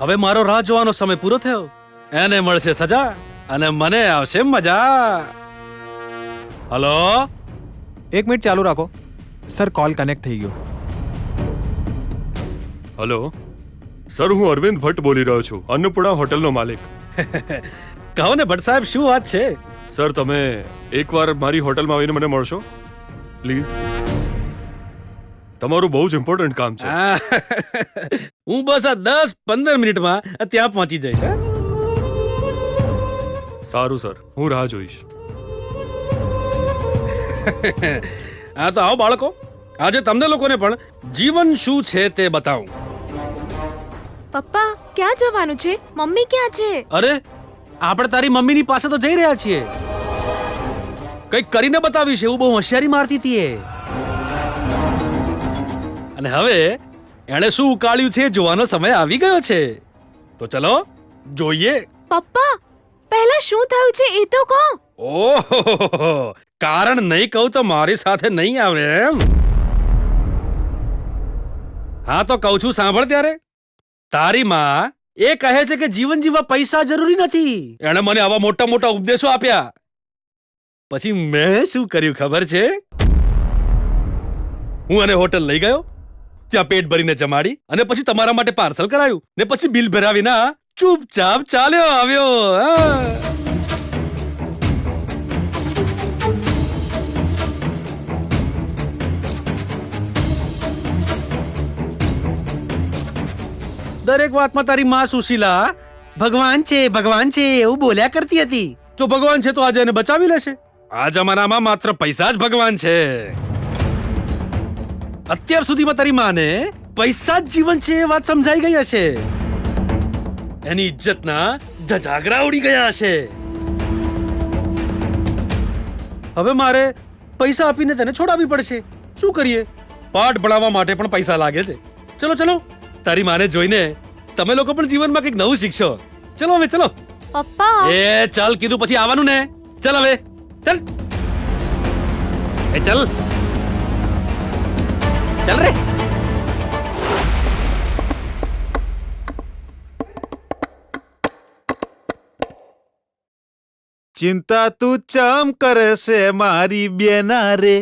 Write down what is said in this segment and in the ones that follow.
હવે મારો રાહ જોવાનો સમય પૂરો થયો. એને મળશે સજા અને મને આવશે મજા. હલો, 1 મિનિટ ચાલુ રાખો સર, કોલ કનેક્ટ થઈ ગયો. હલો સર, હું અરવિંદ ભટ્ટ બોલી રહ્યો છું, અન્નપૂર્ણા હોટલનો માલિક. કહો ને ભટ્ટ સાહેબ, શું વાત છે? સર, તમે એકવાર મારી હોટલમાં આવીને મને મળશો પ્લીઝ? તમારું બહુ જ ઇમ્પોર્ટન્ટ કામ છે. હું બસ આ 10-15 મિનિટમાં ત્યાં પહોંચી જઈશ. સારું સર, હું રાહ જોઈશ. હા તો આવો બાળકો, આજે તમને લોકોને પણ જીવન શું છે તે બતાવું. પપ્પા ક્યાં જવાનું છે? મમ્મી ક્યાં છે? અરે, આપણે તારી મમ્મીની પાસે તો જઈ રહ્યા છીએ. કંઈક કરીને બતાવીશ એવું બહુ હોશિયારી મારતી હતી એ. અને હવે એણે શું ઉકાળ્યું છે જોવાનો સમય આવી ગયો છે. તો ચલો જોઈએ. પપ્પા પહેલા શું થયું છે એ તો કહો. ઓહો, કારણ નહીં કહું તો મારી સાથે નહીં આવે એમ? હા તો કહું છું, સાંભળ ત્યારે. તારી માં એ કહે છે કે જીવન જીવવા પૈસા જરૂરી નથી. એણે મને આવા મોટા મોટા ઉપદેશો આપ્યા. પછી મેં શું કર્યું ખબર છે? હું એને હોટલ લઈ ગયો, ત્યાં પેટ ભરીને જમાડી અને પછી તમારા માટે પાર્સલ કરાયું ને પછી બિલ ભરાવીને ચૂપચાપ ચાલ્યો આવ્યો. દરેક વાતમાં તારી માં સુશીલા ભગવાન છે ભગવાન છે એવું બોલ્યા કરતી હતી. જો ભગવાન છે તો આજે એને બચાવી લેશે. આ જમાનામાં માત્ર પૈસા જ ભગવાન છે. અત્યાર સુધીમાં તારી માને પૈસા જ જીવન છે એ વાત સમજાઈ ગઈ હશે. એની ઇજ્જતના ધજાગરા ઉડી ગયા હશે. હવે મારે પૈસા આપીને તેને છોડાવવી પડશે. શું કરીએ? પાઠ ભણાવવા માટે પણ પૈસા લાગે છે. ચલો ચલો, તારી માને જોઈને તમે લોકો પણ જીવનમાં કંઈક નવું શીખશો. ચલો હવે ચલો. પપ્પા એ ચાલ, કીધું પછી આવવાનું ને. ચાલ હવે, ચાલ. એ ચાલ ચાલ રે. ચિંતા તું ચમ કરે છે મારી બેના રે,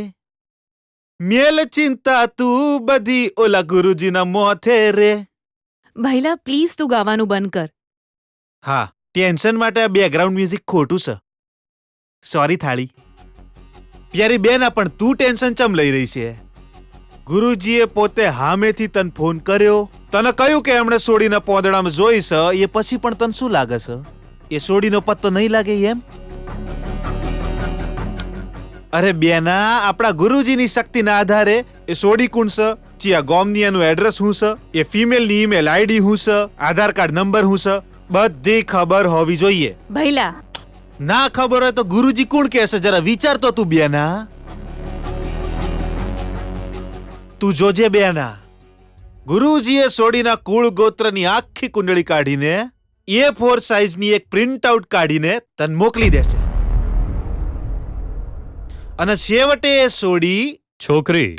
મેલ ચિંતા તું બધી ઓલા ગુરુજીના મોથે રે. ભૈલા પ્લીઝ તું ગાવાનું બંધ કર. હા, ટેન્શન માટે આ બેકગ્રાઉન્ડ મ્યુઝિક ખોટું છે. સોરી થાળી. પ્યારી બેના, પણ તું ટેન્શન ચમ લઈ રહી છે? ગુરુજીએ પોતે હામેથી તને ફોન કર્યો, તને કહ્યું કે એમણે સોડીના પોદડામાં જોઈ છે, એ પછી પણ તને શું લાગે છે? એ સોડીનો પત્તો નહીં લાગે એમ? અરે બેના, આપણા ગુરુજીની શક્તિના આધારે એ સોડી કોણ છે, ચિયા ગોમની એનું એડ્રેસ શું છે, એ ફિમેલની ઈમેલ આઈડી શું છે, આધાર કાર્ડ નંબર શું છે, બધી ખબર હોવી જોઈએ. ભૈલા ના ખબર હોય તો ગુરુજી કોણ કહેશે? જરા વિચારતો તું બેના. તું જોજે બેના, ગુરુજીએ સોડીના કુળ ગોત્રની આખી કુંડળી કાઢીને A4 સાઈઝની એક પ્રિન્ટ આઉટ કાઢીને તને મોકલી દેશે. અને છેવટે એ સોડી છોકરી,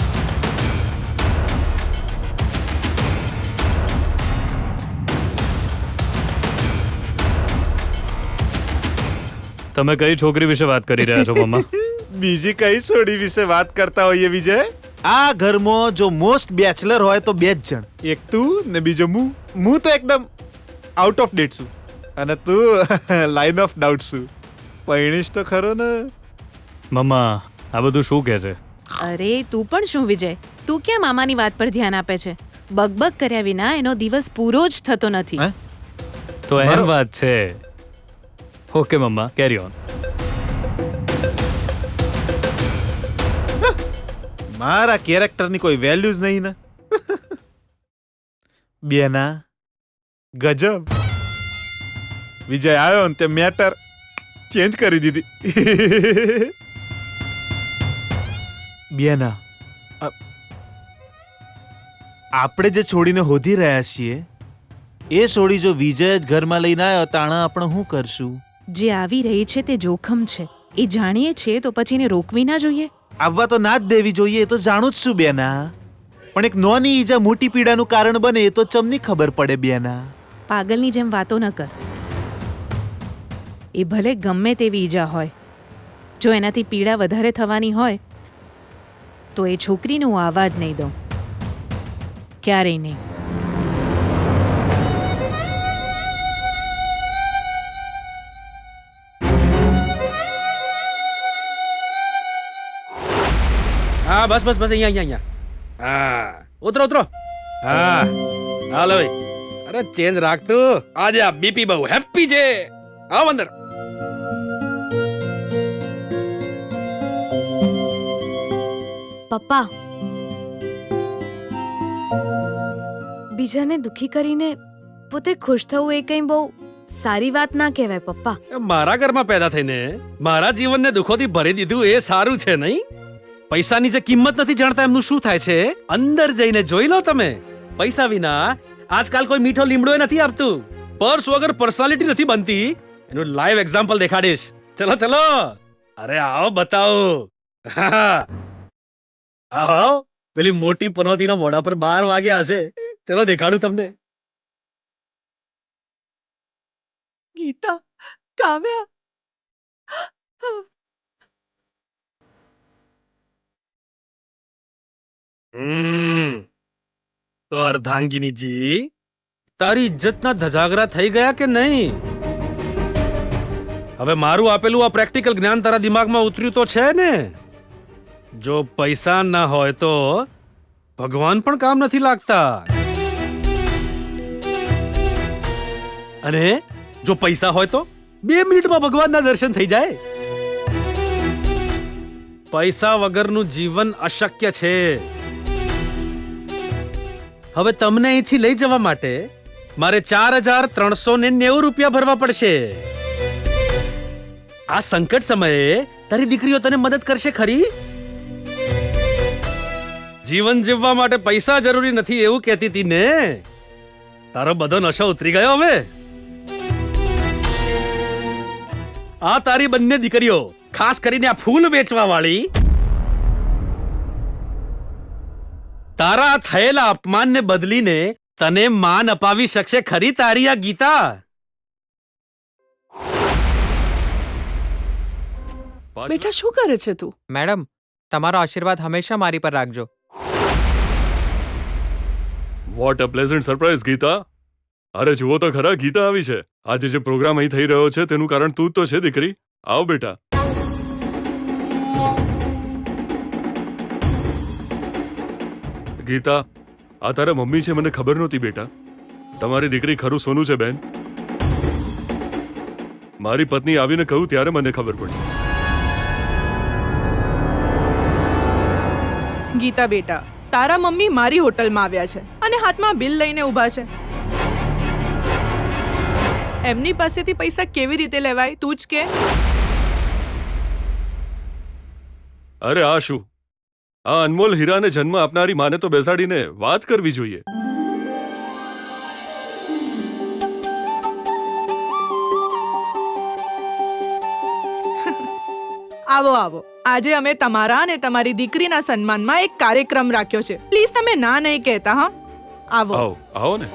તમે કઈ છોકરી વિશે વાત કરી રહ્યા છો મમ્મા? બીજી કઈ સોડી વિશે વાત કરતા હોઈએ વિજય? આ ઘરમાં જો મોસ્ટ બેચલર હોય તો 2 જ જણ, એક તું ને બીજો હું. હું તો એકદમ આઉટ ઓફ ડેટ છું અને તું લાઈન ઓફ ડાઉટ છું. પૈણીશ તો ખરો ને? મમ્મા, આ બધું શું કહે છે? અરે તું પણ શું વિજય, તું ક્યાં મામાની વાત પર ધ્યાન આપે છે? બકબક કર્યા વિના એનો દિવસ પૂરો જ થતો નથી. હે? તો એમ વાત છે. Okay mamma, carry on. મારા કેરેક્ટરની કોઈ વેલ્યુ જ નહીં ને. બેના ગજબ. વિજય આવ્યો ને તે મેટર ચેન્જ કરી દીધી. બેના, આપણે જે છોડીને હોધી રહ્યા છીએ એ છોડી જો વિજય જ ઘરમાં લઈને આવ્યો તાણા આપણે શું કરશું? જે આવી રહી છે તે જોખમ છે, એ જાણીએ છીએ તો પછી એને રોકવી ના જોઈએ? આવવા તો ના જ દેવી જોઈએ, એ તો જાણું જ છું બેના. પણ એક નાની ઈજા મોટી પીડાનું કારણ બને એ તો ચમની ખબર પડે બેના. પાગલની જેમ વાતો ન કર. એ ભલે ગમે તેવી ઈજા હોય, જો એનાથી પીડા વધારે થવાની હોય તો એ છોકરીને હું આવવા જ નહીં દઉં, ક્યારેય નહીં. હા બસ બસ બસ અહીંયા અહીંયા અહીંયા હા ઉતરો ઉતરો હા હાલો ભાઈ અરે ચેન્જ રાખતું આજે આ બીપી બહુ હેપી છે આવ અંદર પપ્પા બીજાને દુખી કરીને પોતે ખુશ થવું એ કંઈ બહુ સારી વાત ના કહેવાય પપ્પા. મારા ઘરમાં પેદા થઈને મારા જીવનને દુઃખોથી ભરી દીધું એ સારું છે નહીં. પૈસાની જે કિંમત નથી જાણતા એમનું શું થાય છે અંદર જઈને જોઈ લો તમે. પૈસા વિના આજકાલ કોઈ મીઠો લીમડો નથી આપતું. પર્સ વગર પર્સનાલિટી નથી બનતી એનું લાઈવ એક્ઝામ્પલ દેખાડીશ. ચલો ચલો અરે આવો બતાવો આવો પેલી મોટી પનોતીના મોઢા પર 12 વાગ્યા હશે. ચલો દેખાડું તમને. ગીતા, કાવ્યા, તો અર્ધાંગિનીજી તારી ઇજ્જતના ધજાગરા થઈ ગયા કે નહીં? હવે મારું આપેલું આ પ્રેક્ટિકલ જ્ઞાન તારા દિમાગમાં ઉતર્યું તો છે ને? જો પૈસા ના હોય તો ભગવાન પણ કામ નથી લાગતા. અને જો પૈસા હોય તો 2 મિનિટમાં ભગવાનના દર્શન થઈ જાય. પૈસા વગરનું જીવન અશક્ય છે. હવે તમને અહીંથી લઈ જવા માટે મારે 4,390 રૂપિયા ભરવા પડશે. આ સંકટ સમયે તારી દીકરીઓ તને મદદ કરશે ખરી? જીવન જીવવા માટે પૈસા જરૂરી નથી એવું કહેતી હતી ને? તારો બધો નશો ઉતરી ગયો હવે? આ તારી બંને દીકરીઓ, ખાસ કરીને આ ફૂલ વેચવા વાળી, તારા થયેલા અપમાનને બદલીને તને માન અપાવી શકશે ખરી તારી આ ગીતા? બેટા શું કરે છે તું? મેડમ, તમારો આશીર્વાદ હંમેશા મારી પર રાખજો. What a pleasant surprise Geeta. અરે જુઓ તો ખરા, ગીતા આવી છે. આજે જે પ્રોગ્રામ અહીં થઈ રહ્યો છે તેનું કારણ તું જ તો છે દીકરી. આવ બેટા. ગીતા, આ તારા મમ્મી છે મને ખબર નહોતી બેટા. તમારી દીકરી ખરું સોનું છે બેન. મારી પત્ની આવીને કહ્યું ત્યારે મને ખબર પડી. ગીતા બેટા, તારા મમ્મી મારી હોટલમાં આવ્યા છે અને હાથમાં બિલ લઈને ઊભા છે. એમની પાસેથી પૈસા કેવી રીતે લેવાય તું જ કે? અરે આ શું? આ અનમોલ હીરાને જન્મ આપનારી માને તો બેસાડીને વાત કરવી જોઈએ. આવો આવો, આજે અમે તમારા અને તમારી દીકરીના સન્માનમાં એક કાર્યક્રમ રાખ્યો છે. પ્લીઝ તમે ના નહીં કહેતા. હા, આવો. આવો આવો ને.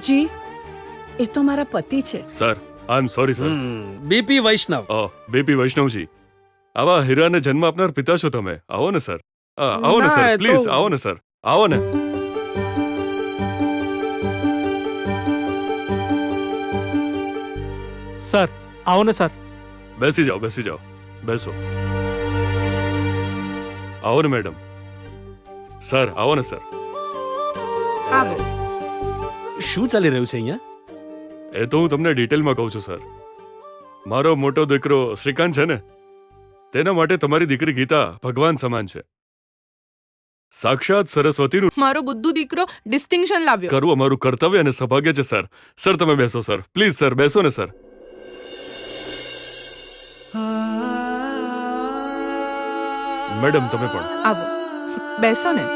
જી, એ તો મારા પતિ છે. Sir, I am sorry sir. BP Vaishnav. BP Vaishnavji, આવા હીરાને જન્મ આપનાર પિતા છો તમે. આવો ને સર. આવો ને ના, સર, એ તો- પ્લીઝ આવો ને સર. આવો ને. સર આવો ને સર. બેસી જાઓ, બેસી જાઓ, બેસો. આવો ને મેડમ. સર આવો ને સર. આવો. શું ચાલી રહ્યું છે અહીંયા? એ તો હું તમને ડિટેલમાં કહું છું સર. મારો મોટો દીકરો શ્રીકાંત છે ને, તેના માટે તમારી દીકરી ગીતા ભગવાન સમાન છે. સાક્ષાત સરસ્વતીનું મારો બુદ્ધુ દીકરો ડિસ્ટિંક્શન લાવ્યો. કરવું અમારું કર્તવ્ય અને સૌભાગ્ય છે સર. સર તમે બેસો સર, પ્લીઝ સર, બેસો ને સર. મેડમ તમે પણ આવો, બેસો ને.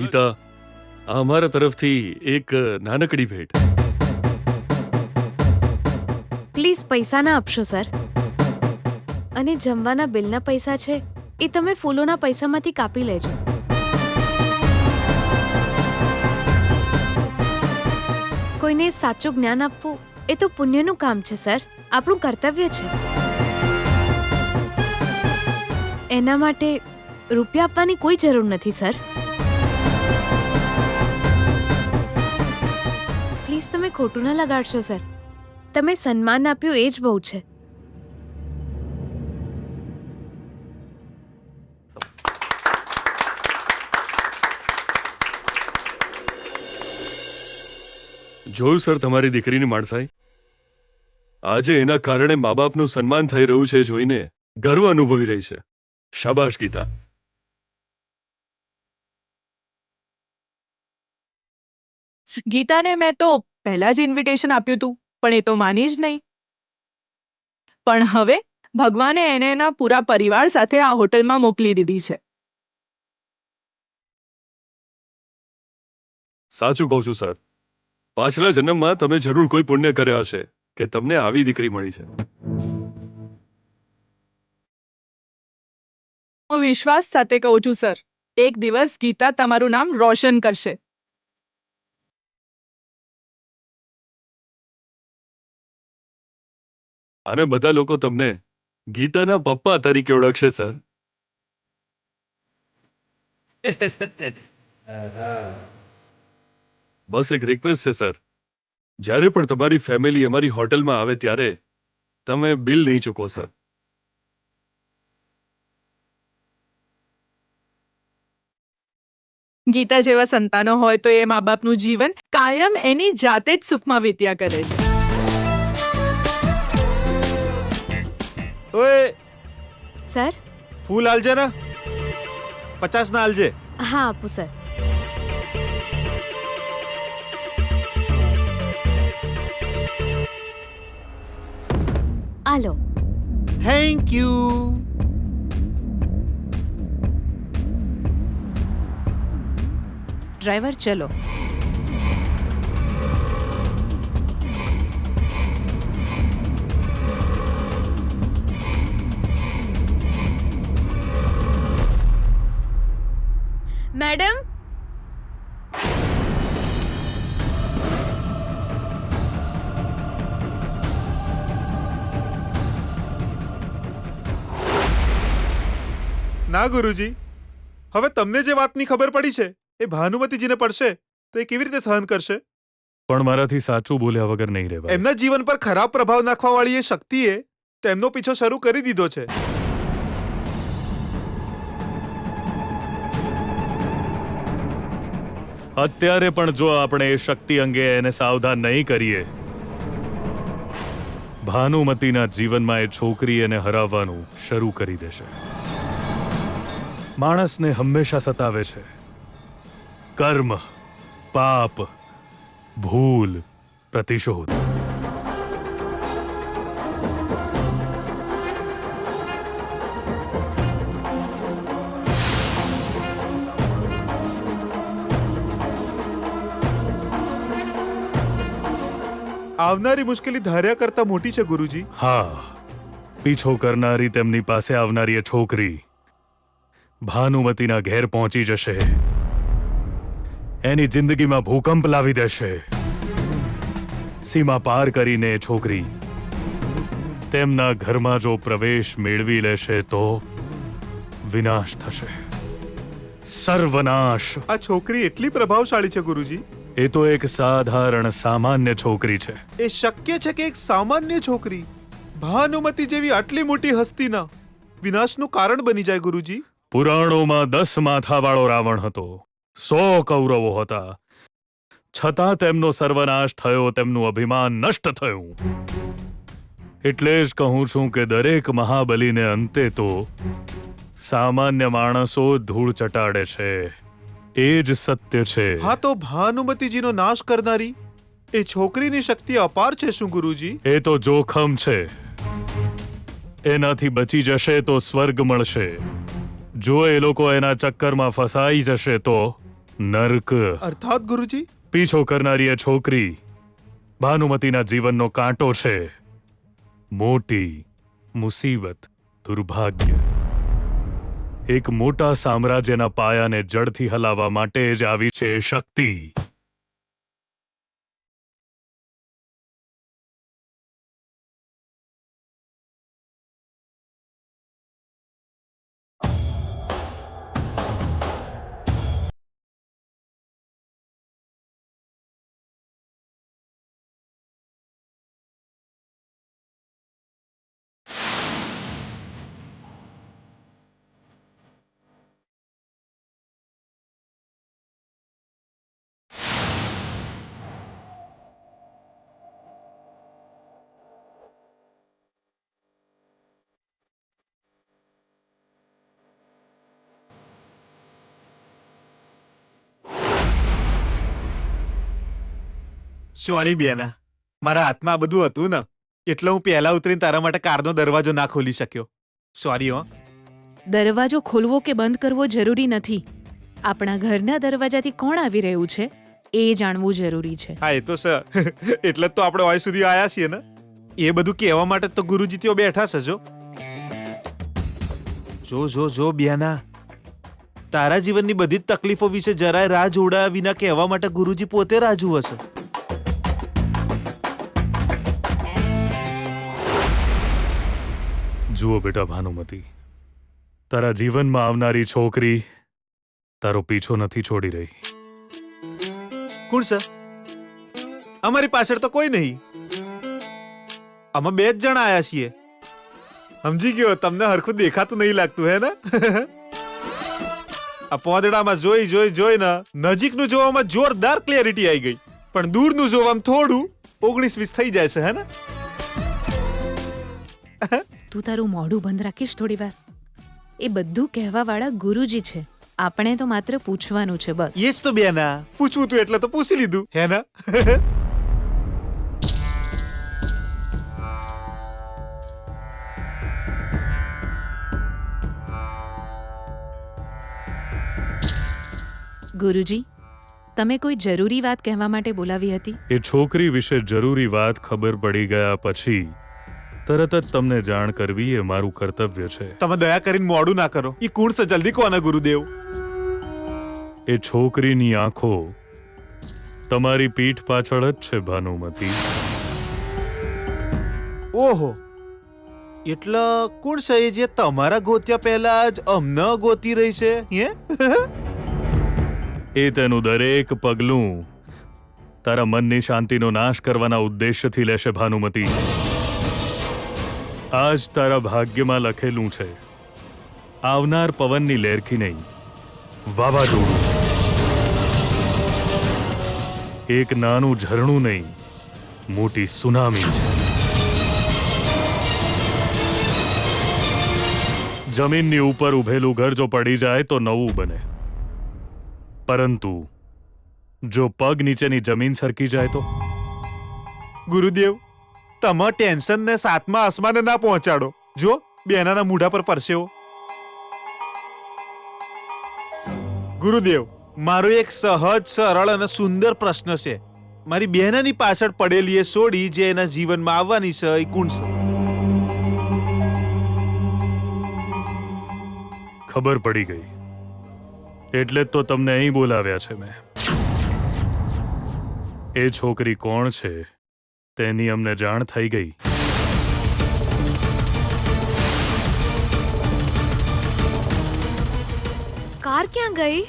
ગીતા, આ અમારા તરફથી એક નાનકડી ભેટ. પ્લીઝ પૈસા ના આપશો સર. અને જમવાના બિલના પૈસા છે એ તમે ફૂલોના પૈસામાંથી કાપી લેજો. કોઈને સાચું જ્ઞાન આપવું એ તો પુણ્યનું કામ છે સર, આપણું કર્તવ્ય છે. એના માટે રૂપિયા આપવાની કોઈ જરૂર નથી સર. પ્લીઝ તમે ખોટું ના લગાડશો સર. તમે સન્માન આપ્યું એ જ બહુ છે. જોયું સર તમારી દીકરીની માણસાઈ. આજે એના કારણે મા બાપનું સન્માન થઈ રહ્યું છે જોઈને ગર્વ અનુભવી રહી છે. શાબાશ ગીતા. ગીતાને મેં તો પહેલા જ ઇન્વિટેશન આપ્યું હતું, પણ એ તો માની જ નહીં. પણ હવે ભગવાને એને એના પૂરા પરિવાર સાથે આ હોટલમાં મોકલી દીધી છે. સાચું કહું છું સર, પાછલા જન્મમાં તમે જરૂર કોઈ પુણ્ય કર્યા હશે કે તમને આવી દીકરી મળી છે. હું વિશ્વાસ સાથે કહું છું સર, એક દિવસ ગીતા તમારું નામ રોશન કરશે. અને બધા લોકો તમને ગીતાના પપ્પા તરીકે ઓળખશે સર. બસ એક રિક્વેસ્ટ છે સર, જ્યારે પણ તમારી ફેમિલી અમારી હોટલમાં આવે ત્યારે તમે બિલ નહીં ચૂકો સર. ગીતા જેવા સંતાનો હોય તો એ મા બાપનું જીવન કાયમ એની જાતે જ સુખમાં વીત્યા કરે છે. ઓય સર. ફૂલ આલજે ને, 50 ના આલજે. હા આપું સર. આલો. Thank you. ડ્રાઈવર ચલો. મેડમ. ના ગુરુજી, હવે તમને જે વાતની ખબર પડી છે એ ભાનુમતીજીને પડશે તો એ કેવી રીતે સહન કરશે? પણ મારાથી સાચું બોલ્યા વગર નહીં રહેવાય. એમના જીવન પર ખરાબ પ્રભાવ નાખવા વાળી એ શક્તિએ તેમનો પીછો શરૂ કરી દીધો છે. અત્યારે પણ જો આપણે એ શક્તિ અંગે એને સાવધાન નહીં કરીએ, ભાનુમતીના જીવનમાં એ છોકરી એને હરાવવાનું શરૂ કરી દેશે. માણસને હંમેશા સતાવે છે કર્મ, પાપ, ભૂલ, પ્રતિશોધ. આવનારી મુશ્કેલી ધાર્યા કરતા મોટી છે ગુરુજી. હા, પીછો કરનારી તેમની પાસે આવનારી એ છોકરી ભાનુમતીના ઘેર પહોંચી જશે, એની જિંદગીમાં ભૂકંપ લાવી દેશે. સીમા પાર કરીને એ છોકરી તેમના ઘરમાં જો પ્રવેશ મેળવી લેશે તો વિનાશ થશે, સર્વનાશ. આ છોકરી એટલી પ્રભાવશાળી છે ગુરુજી. એ તો એક સાધારણ સામાન્ય છોકરી છે. એ શક્ય છે કે એક સામાન્ય છોકરી ભાનુમતી જેવી આટલી મોટી હસ્તીના વિનાશનું કારણ બની જાય ગુરુજી? પુરાણોમાં 10 માથાવાળો રાવણ હતો, 100 કૌરવો હતા, છતાં તેમનો સર્વનાશ થયો, તેમનું અભિમાન નષ્ટ થયું. એટલે જ કહું છું કે દરેક મહાબલીને અંતે તો સામાન્ય માણસો ધૂળ ચટાડે છે. એ જ સત્ય છે. હા, તો ભાનુમતીજીનો નાશ કરનારી એ છોકરીની શક્તિ અપાર છે શું ગુરુજી? એ તો જોખમ છે. એનાથી બચી જશે તો સ્વર્ગ મળશે, જો એ લોકો એના ચક્કરમાં ફસાઈ જશે તો નર્ક અર્થાત ગુરુજી પીછો કરનારી એ છોકરી ભાનુમતીના જીવનનો કાંટો છે. મોટી મુસીબત, દુર્ભાગ્ય. એક મોટા સામ્રાજ્યના પાયાને જડથી હલાવવા માટે જ આવી છે એ શક્તિ. સોરી બેના, મારા હાથમાં આ બધું હતું ને એટલે હું પહેલા ઉતરીને તારા માટે કારનો દરવાજો ના ખોલી શક્યો. સોરી હો. દરવાજો ખોલવો કે બંધ કરવો જરૂરી નથી. આપણા ઘરના દરવાજાથી કોણ આવી રહ્યું છે એ જાણવું જરૂરી છે. હા એ તો સર એટલે જ તો આપણે હોય સુધી આયા છીએ ને. એ બધું કહેવા માટે તો ગુરુજી ત્યાં બેઠા છે. જો બેના, તારા જીવનની બધી જ તકલીફો વિશે જરાય રાહ જોડાયા વિના કહેવા માટે ગુરુજી પોતે રાજુ હશે. જુઓ બેટા ભાનુમતી, તારા જીવનમાં આવનારી છોકરી તારો પીછો નથી છોડી રહી. કોણ સર? અમારી પાછળ તો કોઈ નહીં. અમે 2 જ જણા આયા છીએ. સમજી ગયો, તમને હરખું દેખાતું નહીં લાગતું હે ને? આ પોદડામાં જોઈને નજીકનું જોવામાં જોરદાર ક્લેરિટી આવી ગઈ, પણ દૂરનું જોવામાં થોડું 19-20 થઈ જાય છે હે ને? તું તારું મોઢું બંધ રાખીશ થોડી વાર. એ બધું કહેવા વાળા ગુરુજી છે. આપણે તો માત્ર પૂછવાનું છે બસ. એ જ તો બેના, પૂછવું તું એટલે તો પૂછી લીધું હે ને? ગુરુજી, તમે કોઈ જરૂરી વાત કહેવા માટે બોલાવી હતી? એ છોકરી વિશે જરૂરી વાત ખબર પડી ગયા પછી તરત જ તમને જાણ કરવી એ મારું કર્તવ્ય છે. તમે દયા કરીને મોડું ના કરો. એ કોણ છે? જલ્દી કહો ને ગુરુદેવ. એ છોકરીની આંખો તમારી પીઠ પાછળ જ છે ભાનુમતી. ઓહો, એટલે કોણ છે એ જે તમારા ગોત્યા પહેલા જ અમને ગોતી રહી છે? હે? એ તેનું દરેક પગલું તારા મનની શાંતિનો નાશ કરવાના ઉદ્દેશ્યથી લેશે ભાનુમતી. આજ તારા ભાગ્યમાં લખેલું છે, આવનાર પવનની લહેરખી નહીં, વાવાઝોડું. એક નાનું ઝરણું નહીં, મોટી સુનામી છે. જમીનની ઉપર ઉભેલું ઘર જો પડી જાય તો નવું બને, પરંતુ જો પગ નીચેની જમીન સરકી જાય તો? ગુરુદેવ, તમે ટેન્શન ને 7મા આસમાને ના પહોંચાડો. જો બેનાના મૂઢા પર પરસેવો. ગુરુદેવ, મારો એક સહજ, સરળ અને સુંદર પ્રશ્ન છે. મારી બહેનાની પાછળ પડેલી એ સોડી જે એના જીવનમાં આવવાની છે એ કોણ છે? ખબર પડી ગઈ, એટલે જ તો તમને અહીં બોલાવ્યા છે મેં. એ છોકરી કોણ છે તેની અમને જાણ થઈ ગઈ. કાર ક્યાં ગઈ?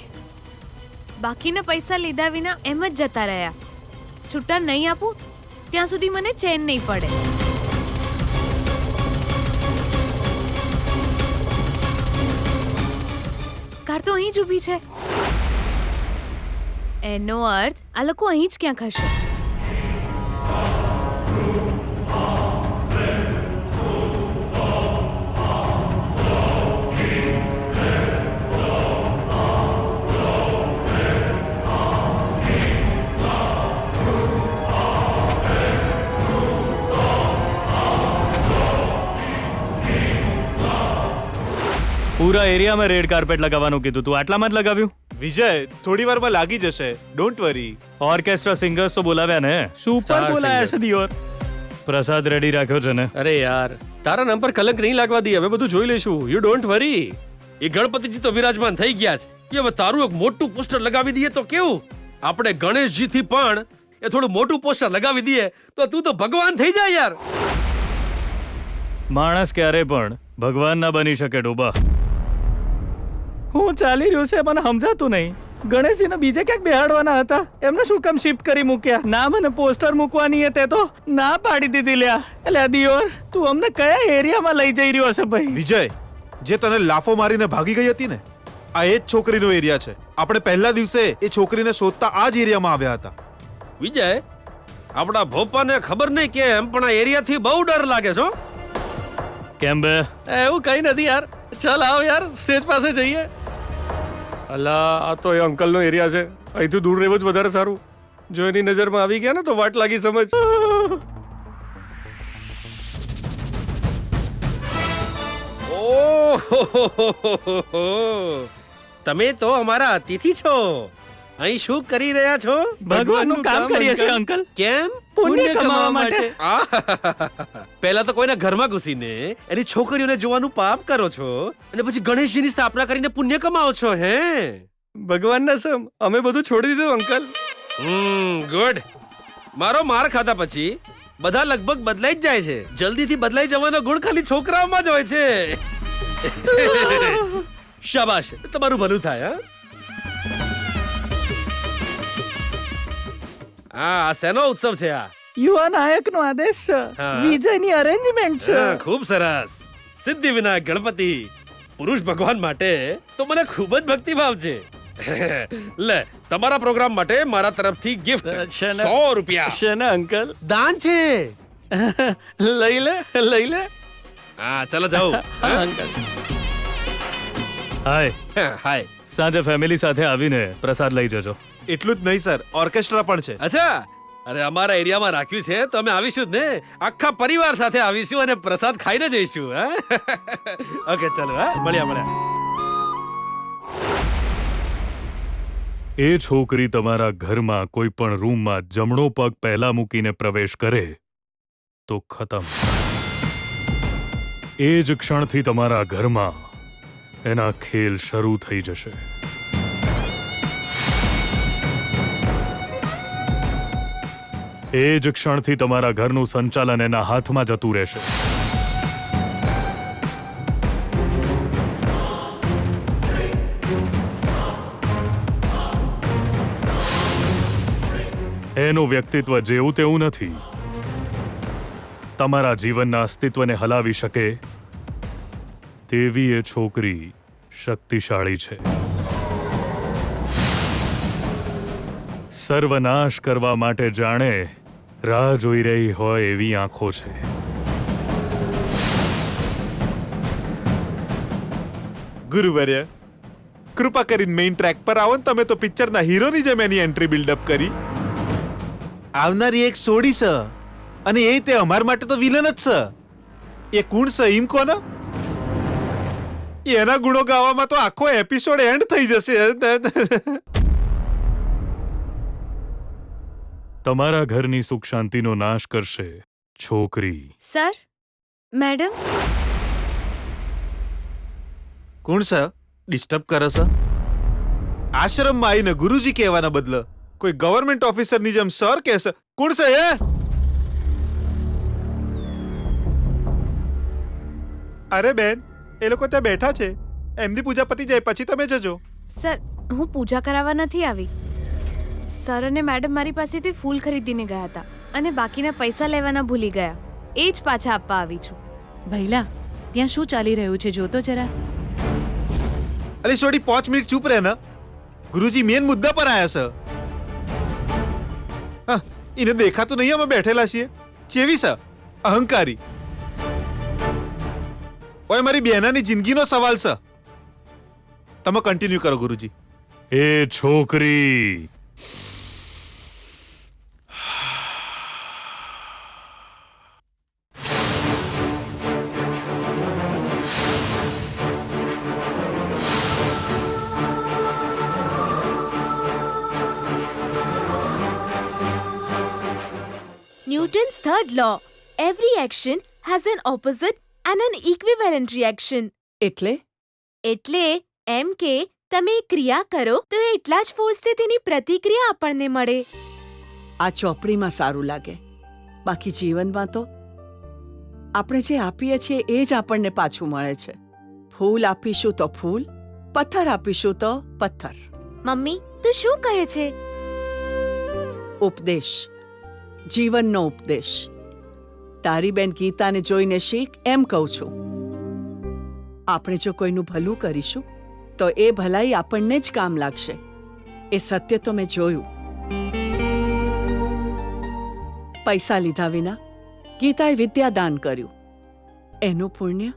બાકીના પૈસા લીધા વિના એમ જ જતા રહ્યા. છૂટા નહીં આપું ત્યાં સુધી મને ચેન નહીં પડે. કાર તો અહીં જ ઊભી છે. એનો અર્થ આ લોકો અહીં જ ક્યાંક હશે. પૂરા એરિયામાં રેડ કાર્પેટ લગાવવાનું કીધું તું, આટલામાં જ લગાવ્યું? વિજય થોડી વારમાં લાગી જશે, ડોન્ટ વરી. ઓર્કેસ્ટ્રા સિંગર્સ તો બોલાવ્યા ને, સુપર Star બોલાયા singers. છે દિયોર. પ્રસાદ રેડી રાખ્યો છે ને? અરે યાર તારા નામ પર કલંક નહીં લાગવા દઈએ, હવે બધું જોઈ લઈશું, યુ ડોન્ટ વરી. એ ગણપતિજી તો વિરાજમાન થઈ ગયા છે, એ હવે તારું એક મોટું પોસ્ટર લગાવી દઈએ તો કેવું? આપણે ગણેશજી થી પણ એ થોડું મોટું પોસ્ટર લગાવી દઈએ તો તું તો ભગવાન થઈ જાય યાર. માણસ ક્યારે પણ ભગવાન ના બની શકે ડોબા. હું ચાલી રહ્યું છે મને સમજાતું નહીં. ગણેશજીને બીજે ક્યાંક બેહાડવાના હતા, એમને શું કામ શિફ્ટ કરી મૂક્યા? ના મને પોસ્ટર મૂકવાની તે તો ના પાડી દીધી લ્યા. એટલે દિયોર તું અમને કયા એરિયામાં લઈ જઈ રહ્યો છે ભાઈ? વિજય, જે તને લાફો મારીને ભાગી ગઈ હતી ને, આ એ જ છોકરીનો એરિયા છે. આપણે પહેલા દિવસે એ છોકરીને શોધતા આ જ એરિયામાં આવ્યા હતા. વિજય, આપણા ભોપાને ખબર નહીં કેમ પણ આ એરિયાથી બહુ ડર લાગે છે હો. કેમ બે? એવું કઈ નથી યાર, ચાલ આવ યાર સ્ટેજ પાસે જઈએ. અલા આ તો એ અંકલનો એરિયા છે, અહીંથી દૂર રહેવું જ વધારે સારું. જો એની નજરમાં આવી ગયા ને તો વાટ લાગી સમજ. ઓહો, તમે તો અમારા અતિથિ છો. અહીં શું કરી રહ્યા છો? ભગવાનનું કામ કરીએ છીએ અંકલ, કેમ? પુણ્ય કમાવા માટે. આહાહાહા. પહેલા તો કોઈના ઘરમાં ઘૂસીને એની છોકરીઓને જોવાનું પાપ કરો છો અને પછી ગણેશજીની સ્થાપના કરીને પુણ્ય કમાઓ છો. હે ભગવાનના સમ અમે બધું છોડી દીધું અંકલ. ગુડ. મારો માર ખાધા પછી બધા લગભગ બદલાઈ જ જાય છે. જલ્દીથી બદલાઈ જવાનો ગુણ ખાલી છોકરાઓમાં જ હોય છે. શાબાશ, તમારું ભલું થાય. આ શેનો ઉત્સવ છે? આ યુવા નાયકનો આદેશ છે, હા. વિજયની અરેન્જમેન્ટ છે. ખૂબ સરસ. સિદ્ધિ વિનાયક ગણપતિ પુરુષ ભગવાન માટે તો મને ખૂબ જ ભક્તિભાવ છે. લે, તમારા પ્રોગ્રામ માટે મારા તરફથી ગિફ્ટ શેના? 100 રૂપિયા છે ને અંકલ? દાન છે. લઈ લે, લઈ લે. હા ચાલો જાઓ. અંકલ હાય, હાય. સાંજે ફેમિલી સાથે આવીને પ્રસાદ લઈ જજો. એટલું જ નહીં સર, ઓર્કેસ્ટ્રા પણ છે. અચ્છા, અરે અમારા એરિયામાં રાખ્યું છે તો અમે આવીશું જ ને. આખા પરિવાર સાથે આવીશું અને પ્રસાદ ખાઈને જઈશું. ઓકે ચલો, મળ્યા. એ છોકરી તમારા ઘરમાં કોઈ પણ રૂમમાં જમણો પગ પહેલા મૂકીને પ્રવેશ કરે તો ખતમ. એ જ ક્ષણથી તમારા ઘરમાં એના ખેલ શરૂ થઈ જશે. એ જ ક્ષણથી તમારા ઘરનું સંચાલન એના હાથમાં જતું રહેશે. એનું વ્યક્તિત્વ જેવું તેવું નથી. તમારા જીવનના અસ્તિત્વને હલાવી શકે તેવી એ છોકરી શક્તિશાળી છે. સર્વનાશ કરવા માટે જાણે રાહ જોઈ રહી હોય એવી આંખો છે. ગુરુવર્ય, કૃપા કરીને મેઇન ટ્રેક પર આવો ને. તમે તો પિક્ચરના હીરોની જેમ એની એન્ટ્રી બિલ્ડઅપ કરી. આવનારી એક સોડી છે અને એ તે અમાર માટે તો વિલન જ છે. એ કોણ છે એમ કોને? એના ગુણો ગાવામાં તો આખો એપિસોડ એન્ડ થઈ જશે. તમારા ઘરની સુખ શાંતિનો નાશ કરશે છોકરી. સર, મેડમ, કોણ છે? ડિસ્ટર્બ કરે છે? આશ્રમમાં આવીને ગુરુજી કહેવાના બદલે કોઈ ગવર્મેન્ટ ઓફિસરની જેમ સર કહેશે. કોણ છે એ? અરે બેન, એ લોકો ત્યાં બેઠા છે, એમની પૂજા પતી જાય પછી તમે જજો. સર, હું પૂજા કરાવવા નથી આવી. સર અને મેડમ મારી પાસેથી ફૂલ ખરીદીને ગયા હતા અને બાકીના પૈસા લેવાના ભૂલી ગયા. એ જ પાછા આપવા આવી છું. ભૈલા, ત્યાં શું ચાલી રહ્યું છે જોતો જરા. અરે સોડી, 5 મિનિટ ચૂપ રહે ને. ગુરુજી મેન મુદ્દા પર આયા છે. હા, એને દેખાતું નહીં અમે બેઠેલા છીએ. ચેવી છે? અહંકારી. ઓય, મારી બેનાની જિંદગીનો સવાલ છે. તમે કન્ટિન્યુ કરો ગુરુજી. એ છોકરી Newton's third law. Every action has an opposite and an equivalent reaction. એટલે એટલે એમ કે તમે એક ક્રિયા કરો તો એટલા જ ફોર્સથી તેની પ્રતિક્રિયા આપણને મળે. આ ચોપડીમાં સારું લાગે, બાકી જીવનમાં તો આપણે જે આપીએ છીએ એ જ આપણને પાછું મળે છે. ફૂલ આપીશું તો ફૂલ, પથ્થર આપીશું તો પથ્થર. મમ્મી તું શું કહે છે? ઉપદેશ, જીવનનો ઉપદેશ. તારી બેન ગીતાને જોઈને શીખ એમ કહું છું. આપણે જો કોઈનું ભલું કરીશું તો એ ભલાઈ આપણને જ કામ લાગશે. એ સત્ય તો મેં જોયું. પૈસા લીધા વિના ગીતાએ વિદ્યાદાન કર્યું. એનું પુણ્ય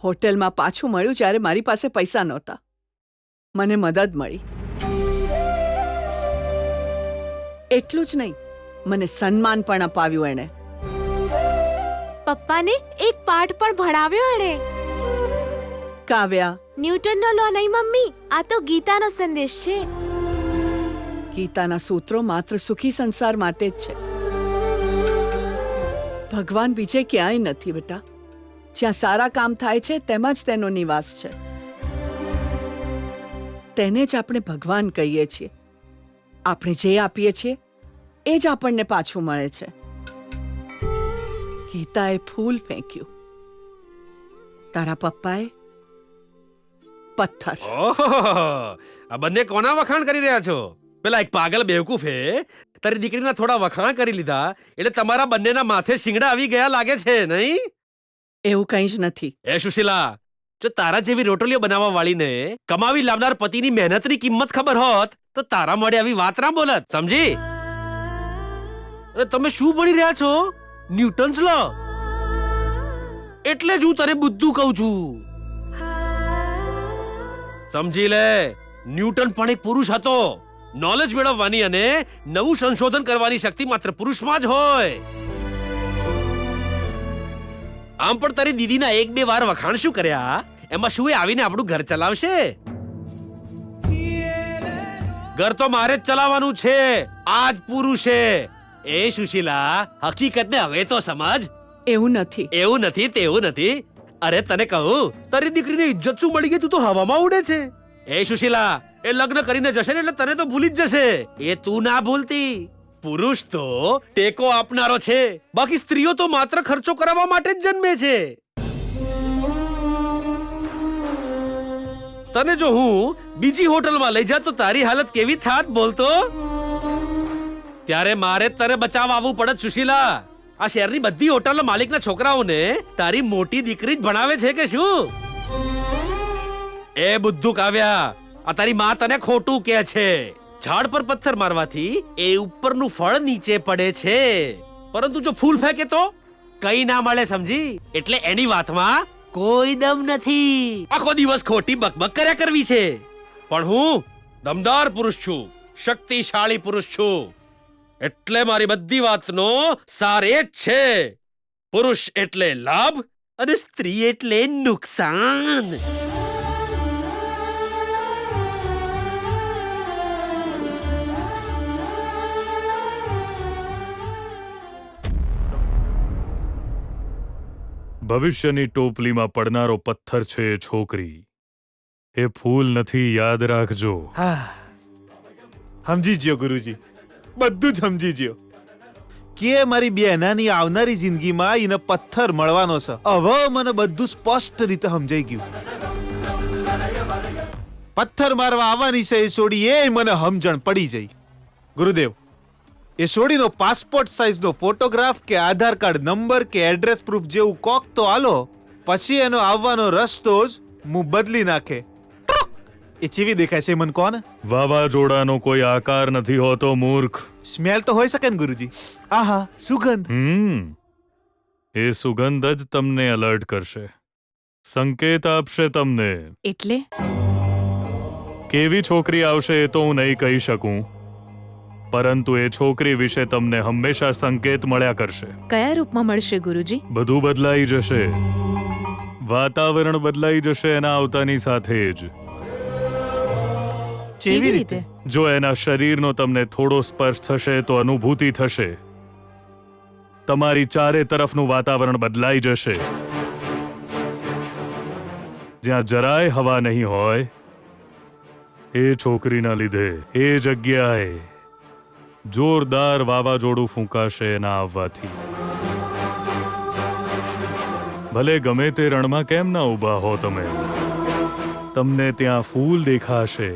હોટેલમાં પાછું મળ્યું જ્યારે મારી પાસે પૈસા નહોતા. મને મદદ મળી. એટલું જ નહીં, મને સન્માન પણ અપાવ્યું એણે. પપ્પાને એક પાઠ પણ ભણાવ્યો એણે. કાવ્યા, ન્યૂટનનો લો નહીં મમ્મી, આ તો ગીતાનો સંદેશ છે. ગીતાના સૂત્રો માત્ર સુખી સંસાર માટે જ છે. ભગવાન બીજે ક્યાંય નથી બેટા. જ્યાં સારા કામ થાય છે તેમાં જ તેનો નિવાસ છે. તેને જ આપણે ભગવાન કહીએ છીએ. આપણે જે આપીએ છીએ એ જ આપણને પાછું મળે છે. ગીતાએ ફૂલ ફેંક્યું, તારા પપ્પાએ પથ્થર. ઓહો, આ બંને કોના વખાણ કરી રહ્યા છો? પેલા એક પાગલ બેવકૂફે તારી દીકરીના થોડા વખાણ કરી લીધા એટલે તમારા બંનેના માથે શિંગડા આવી ગયા લાગે છે, નહીં? એવું કંઈ જ નથી. એ સુશીલા, જો તારા જેવી રોટલીઓ બનાવવા વાળીને કમાવી લાવનાર પતિની મહેનતની કિંમત ખબર હોત તો તારા મોઢે આવી વાત ના બોલત, સમજી? અરે તમે શું ભણી રહ્યા છો? ન્યૂટન્સ લો. એટલે જ હું તને બુદ્ધું કહું છું. સમજી લે, ન્યૂટન પણ એક પુરુષ હતો. નોલેજ મેળવવાની અને નવું સંશોધન કરવાની શક્તિ માત્ર પુરુષમાં જ હોય. આમ પણ તારી દીદીના એક બે વાર વખાણ શું કર્યા, એમાં શું એ આવીને આપણું ઘર ચલાવશે? ઘર તો મારે જ ચલાવવાનું છે. આજ પૂરું છે. એ સુશીલા, હકીકતને હવે તો સમજ. એવું નથી. એવું નથી તેવું નથી. અરે તને કહું, તારી દીકરીને ઇજ્જત શું મળી ગઈ? તું તો હવામાં ઉડે છે. એ સુશીલા, એ લગ્ન કરીને જશે ને એટલે તને તો ભૂલી જ જશે. એ તું ના ભૂલતી. પુરુષ તો ટેકો આપનારો છે, બાકી સ્ત્રીઓ તો માત્ર ખર્ચો કરાવવા માટે જ જન્મે છે. તને જો હું બીજી હોટલમાં લઈ જાત તો તારી હાલત કેવી થાત બોલતો? ત્યારે મારે જ તને બચાવવા આવવું પડત સુશીલા. આ શહેરની બધી હોટલના માલિકના છોકરાઓને તારી મોટી દીકરી જ ભણાવે છે કે શું? એ બુદ્ધુ કાવ્યા, આ તારી માં તને ખોટું કહે છે. ઝાડ પર પથ્થર મારવાથી એ ઉપરનું ફળ નીચે પડે છે, પરંતુ જો ફૂલ ફેંકે તો કઈ ના મળે, સમજી? એટલે એની વાતમાં કોઈ દમ નથી. આખો દિવસ ખોટી બકબક કર્યા કરવી છે. પણ હું દમદાર પુરુષ છું, શક્તિશાળી પુરુષ છું. એટલે મારી બધી વાતનો સાર એ જ છે. પુરુષ એટલે લાભ અને સ્ત્રી એટલે નુકસાન. ભવિષ્યની ટોપલીમાં પડનારો પથ્થર છે એ છોકરી, એ ફૂલ નથી, યાદ રાખજો. સમજી જ્યો ગુરુજી, બધું જ સમજી જ્યો. કે મારી બેનાની આવનારી જિંદગીમાં એને પથ્થર મળવાનો છે. હવે મને બધું સ્પષ્ટ રીતે સમજાઈ ગયું. પથ્થર મારવા આવવાની છે એ સોડી, એ મને સમજણ પડી જઈ. ગુરુદેવ, એ સોડીનો પાસપોર્ટ સાઇઝનો ફોટોગ્રાફ કે આધાર કાર્ડ નંબર કે એડ્રેસ પ્રૂફ જેવું કોક તો આલો, પછી એનો આવવાનો રસ્તો જ હું બદલી નાખે. એ ચેવી દેખાય છે મને કોને? વાવાઝોડાનો કોઈ આકાર નથી હોતો, મૂર્ખ. સ્મેલ તો હોઈ શકે ને ગુરુજી? આહા, સુગંધ. એ સુગંધ જ તમને એલર્ટ કરશે, સંકેત આપશે તમને. એટલે કેવી છોકરી આવશે એ તો હું નહીં કહી શકું, પરંતુ એ છોકરી વિશે તમને હંમેશા સંકેત મળ્યા કરશે. કયા રૂપમાં મળશે ગુરુજી? બધું બદલાઈ જશે, વાતાવરણ બદલાઈ જશે એના આવતાની સાથે જ. કેવી રીતે? જો એના શરીરનો તમને થોડો સ્પર્શ થશે તો અનુભૂતિ થશે, તમારી ચારે તરફનું વાતાવરણ બદલાઈ જશે. જ્યાં જરાય હવા નહીં હોય એ છોકરીના લીધે એ જગ્યાએ જોરદાર વાવાઝોડું ફૂંકાશે એના આવવાથી. ભલે ગમે તે રણમાં કેમ ના ઊભા હો તમે, તમને ત્યાં ફૂલ દેખાશે.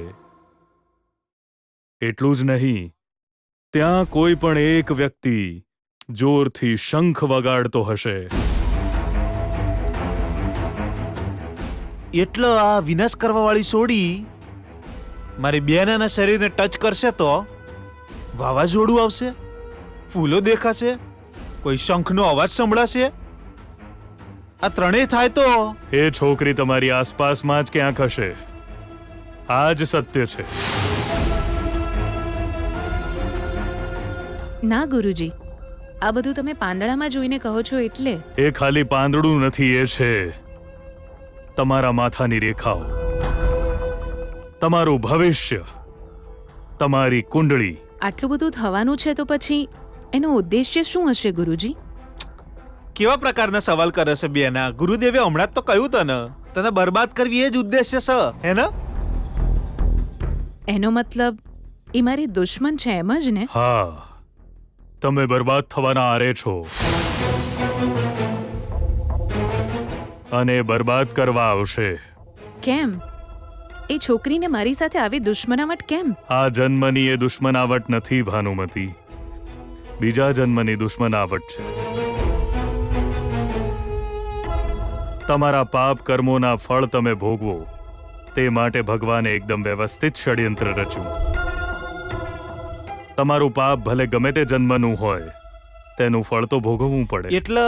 એટલું જ નહીં, ત્યાં કોઈ પણ એક વ્યક્તિ જોરથી શંખ વગાડતો હશે. એટલે આ વિનાશ કરવા વાળી સોડી મારી બેનના શરીરને ટચ કરશે તો વાવાઝોડું આવશે, ફૂલો દેખાશે, કોઈ શંખનો અવાજ સંભળાશે. આ ત્રણેય થાય તો એ છોકરી તમારી આસપાસમાં જ ક્યાંક હશે. આ જ સત્ય છે. ના ગુરુજી, આ બધું તમે પાંદડામાં જોઈને કહો છો એટલે. એ ખાલી પાંદડું નથી, એ છે તમારા માથાની રેખાઓ, તમારું ભવિષ્ય, તમારી કુંડળી. આટલું બધું થવાનું છે તો પછી એનો ઉદ્દેશ્ય શું હશે ગુરુજી? કેવા પ્રકારના સવાલ કરે છે બેના? ગુરુદેવે હમણાં જ તો કહ્યું તને બરબાદ કરવી એ જ ઉદ્દેશ્ય છે, હે ને? એનો મતલબ એ મારી દુશ્મન છે એમ જ ને? હા, તમે બરબાદ થવાના આરે છો અને બરબાદ કરવા આવશે. કેમ? એ છોકરીને મારી સાથે આવી દુશ્મનાવટ કેમ? આ જન્મની એ દુશ્મનાવટ નથી ભાનુમતી, બીજા જન્મની દુશ્મનાવટ છે. તમારા પાપ કર્મોના ફળ તમે ભોગવો તે માટે ભગવાને એકદમ વ્યવસ્થિત ષડયંત્ર રચ્યું. તમારું પાપ ભલે ગમે તે જન્મનું હોય, તેનું ફળ તો ભોગવવું પડે. એટલે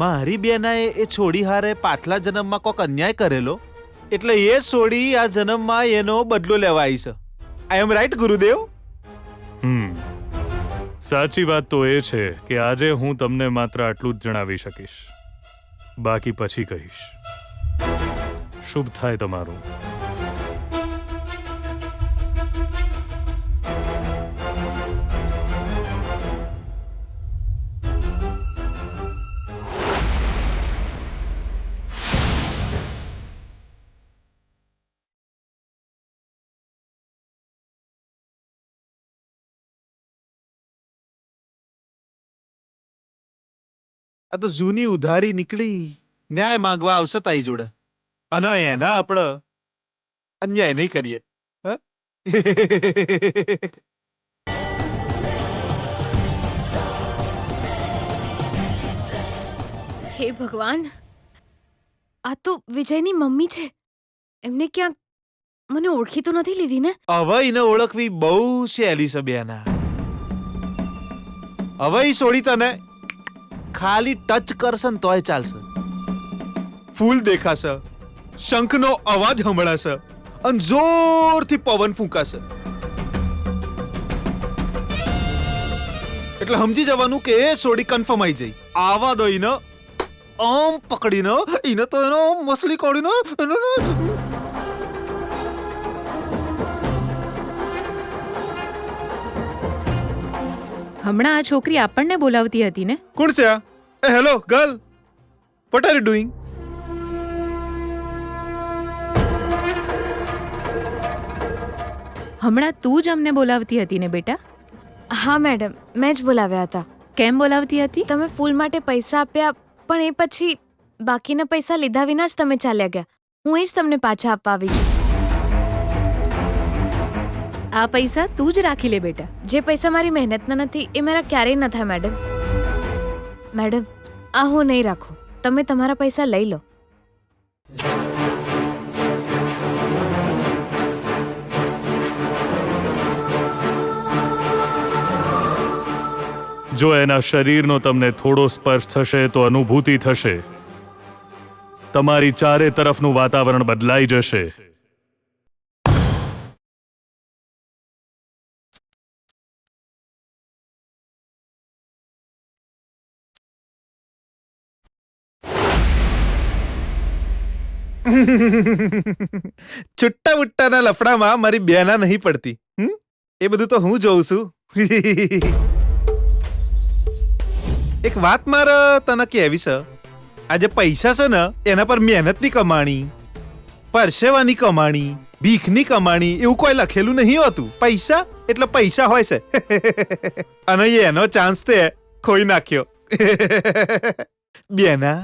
મારી બેનાએ એ છોડી હારે પાછલા જન્મમાં કોક અન્યાય કરેલો, એટલે એ છોડી આ જન્મમાં એનો બદલો લેવા આવી છે. આઈ એમ રાઈટ ગુરુદેવ? સાચી વાત તો એ છે કે આજે હું તમને માત્ર આટલું જ જણાવી શકીશ, બાકી પછી કહીશ. શુભ થાય તમારું. આ તો જૂની ઉધારી નીકળી. ન્યાય માંગવા આવશે તારી જોડે, અને એના આપણે અન્યાય નહીં કરીએ. હે ભગવાન, આ તો વિજયની મમ્મી છે. એમને ક્યાંક મને ઓળખી તો નથી લીધી ને? હવે એને ઓળખવી બહુ સહેલી છે બેના. હવે ઈ છોડી તને ખાલી ટચ કરશે ને તોય ચાલશે. ફૂલ દેખાશે, શંખનો અવાજ સંભળાશે અને જોરથી પવન ફૂંકાશે. એટલે સમજી જવાનું કે એ છોડી કન્ફર્મ આવી જઈ. આવા દો ઈને આમ પકડીને ઈને તો એનો મસલી કાઢીને હમણાં આ છોકરી આપણને બોલાવતી હતી ને? કોણ છે આ? એ hello girl, what are you doing? હમણાં તું જ અમને બોલાવતી હતી ને બેટા? હા મેડમ, મેં જ બોલાવ્યા હતા. કેમ બોલાવતી હતી? તમે ફૂલ માટે પૈસા આપ્યા, પણ એ પછી બાકીના પૈસા લીધા વિના જ તમે ચાલ્યા ગયા. હું એ જ તમને પાછા આપવા આવી છું. આ પૈસા તું જ રાખી લે બેટા. જે પૈસા મારી મહેનતના નથી એ મારા ક્યારેય ન થાય મેડમ. મેડમ, આ હું નહીં રાખું. તમે તમારા પૈસા લઈ લો. જો એના શરીરનો તમને થોડો સ્પર્શ થશે તો અનુભૂતિ થશે. તમારી ચારે તરફનું વાતાવરણ બદલાઈ જશે. છુટ્ટા બુટ્ટાના લફડામાં મારી બેના નહીં પડતી. એ બધું તો હું જોઉં છું. એક વાત મારે તને કહેવી છે. આજે પૈસા છે ને એના પર મહેનતની કમાણી, પરસેવાની કમાણી, ભીખની કમાણી એવું કોઈ લખેલું નહીં હોતું. પૈસા એટલે પૈસા હોય છે. અને એનો ચાન્સ તે ખોઈ નાખ્યો. બેના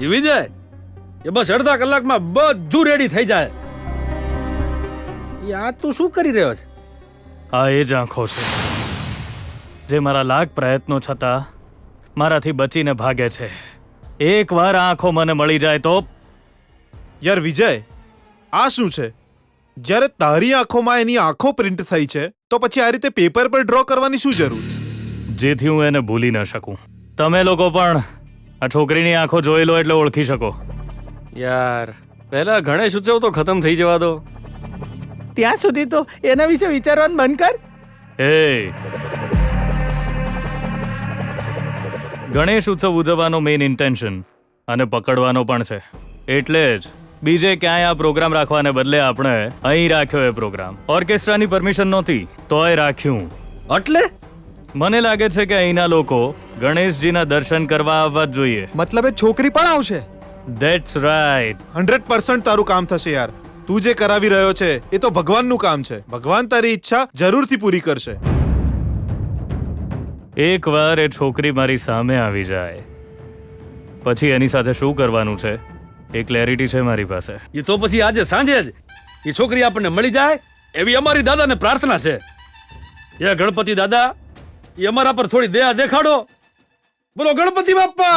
એ વિજય, એ બસ અડધા કલાકમાં બધું રેડી થઈ જાય. યાર તું શું કરી રહ્યો છે? આ એ જ આંખો છે જે મારા લાખ પ્રયત્નો છતાં મારાથી બચીને ભાગે છે. એકવાર આ આંખો મને મળી જાય તો યાર વિજય, આ શું છે? જ્યારે તારી આંખોમાં એની આંખો પ્રિન્ટ થઈ છે તો પછી આ રીતે પેપર પર ડ્રો કરવાની શું જરૂર? જેથી હું એને ભૂલી ન શકું. તમે લોકો પણ આ છોકરીની આંખો જોઈ લો એટલે ઓળખી શકો. યાર પહેલા ગણેશ ઉત્સવ તો ખતમ થઈ જવા દો. ત્યાં સુધી તો એના વિશે વિચારવાનું બંધ કર. એ ગણેશ ઉત્સવ ઉજવવાનો મેઇન ઇન્ટેન્શન અને પકડવાનો પણ છે. એટલે જ બીજે ક્યાંય આ પ્રોગ્રામ રાખવાને બદલે આપણે અહીં રાખ્યો એ પ્રોગ્રામ. ઓર્કેસ્ટ્રાની પરમિશન નહોતી તોય રાખ્યું. એટલે મને લાગે છે કે અહીંના લોકો ગણેશજીના દર્શન કરવા આવવા જ જોઈએ. મતલબ એ છોકરી પણ આવશે? That's right. 100% તારું કામ થશે યાર. તું જે કરાવી રહ્યો છે એ તો ભગવાનનું કામ છે. ભગવાન તારી ઈચ્છા જરૂરથી પૂરી કરશે. એકવાર એ છોકરી મારી સામે આવી જાય પછી એની સાથે શું કરવાનું છે એ ક્લેરિટી છે મારી પાસે. એ તો પછી આજે સાંજે જ એ છોકરી આપણને મળી જાય એવી અમારી દાદાને પ્રાર્થના છે. એ ગણપતિ દાદા, એ અમારા પર થોડી દયા દેખાડો. બોલો ગણપતિ બાપ્પા.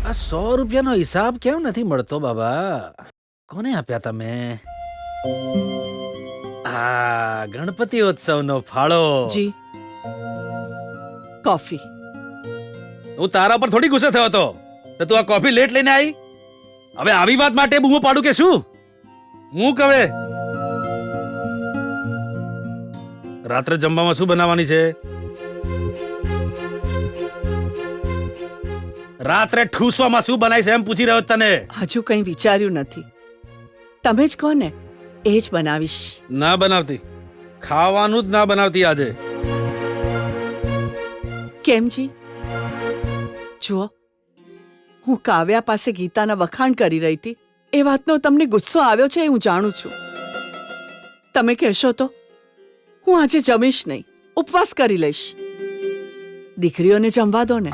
આ 100 રૂપિયાનો હિસાબ કેમ નથી મળતો બાબા? કોને આપ્યા તમે? આ ગણપતિ ઉત્સવનો ફાળો. જી કોફી. હું તારા પર થોડી ગુસ્સે થયો હતો તો તું આ કોફી લેટ લઈને આવી. હવે આવી વાત માટે બૂમો પાડું કે શું? હું કહે રાત્રે જમવામાં શું બનાવવાની છે? રાત્રે ઠૂસવામાં શું બનાવી છે એમ પૂછી રહ્યો તને. હજુ કંઈ વિચાર્યું નથી. તમે જ કહો ને, એ જ બનાવીશ. ના બનાવતી, ખાવાનું જ ના બનાવતી આજે. કેમ જી? જુઓ, હું કાવ્યા પાસે ગીતાના વખાણ કરી રહી હતી. એ વાતનો તમને ગુસ્સો આવ્યો છે એ હું જાણું છું. તમે કહેશો તો હું આજે જમીશ નહીં, ઉપવાસ કરી લઈશ. દીકરીઓને જમવા દો ને.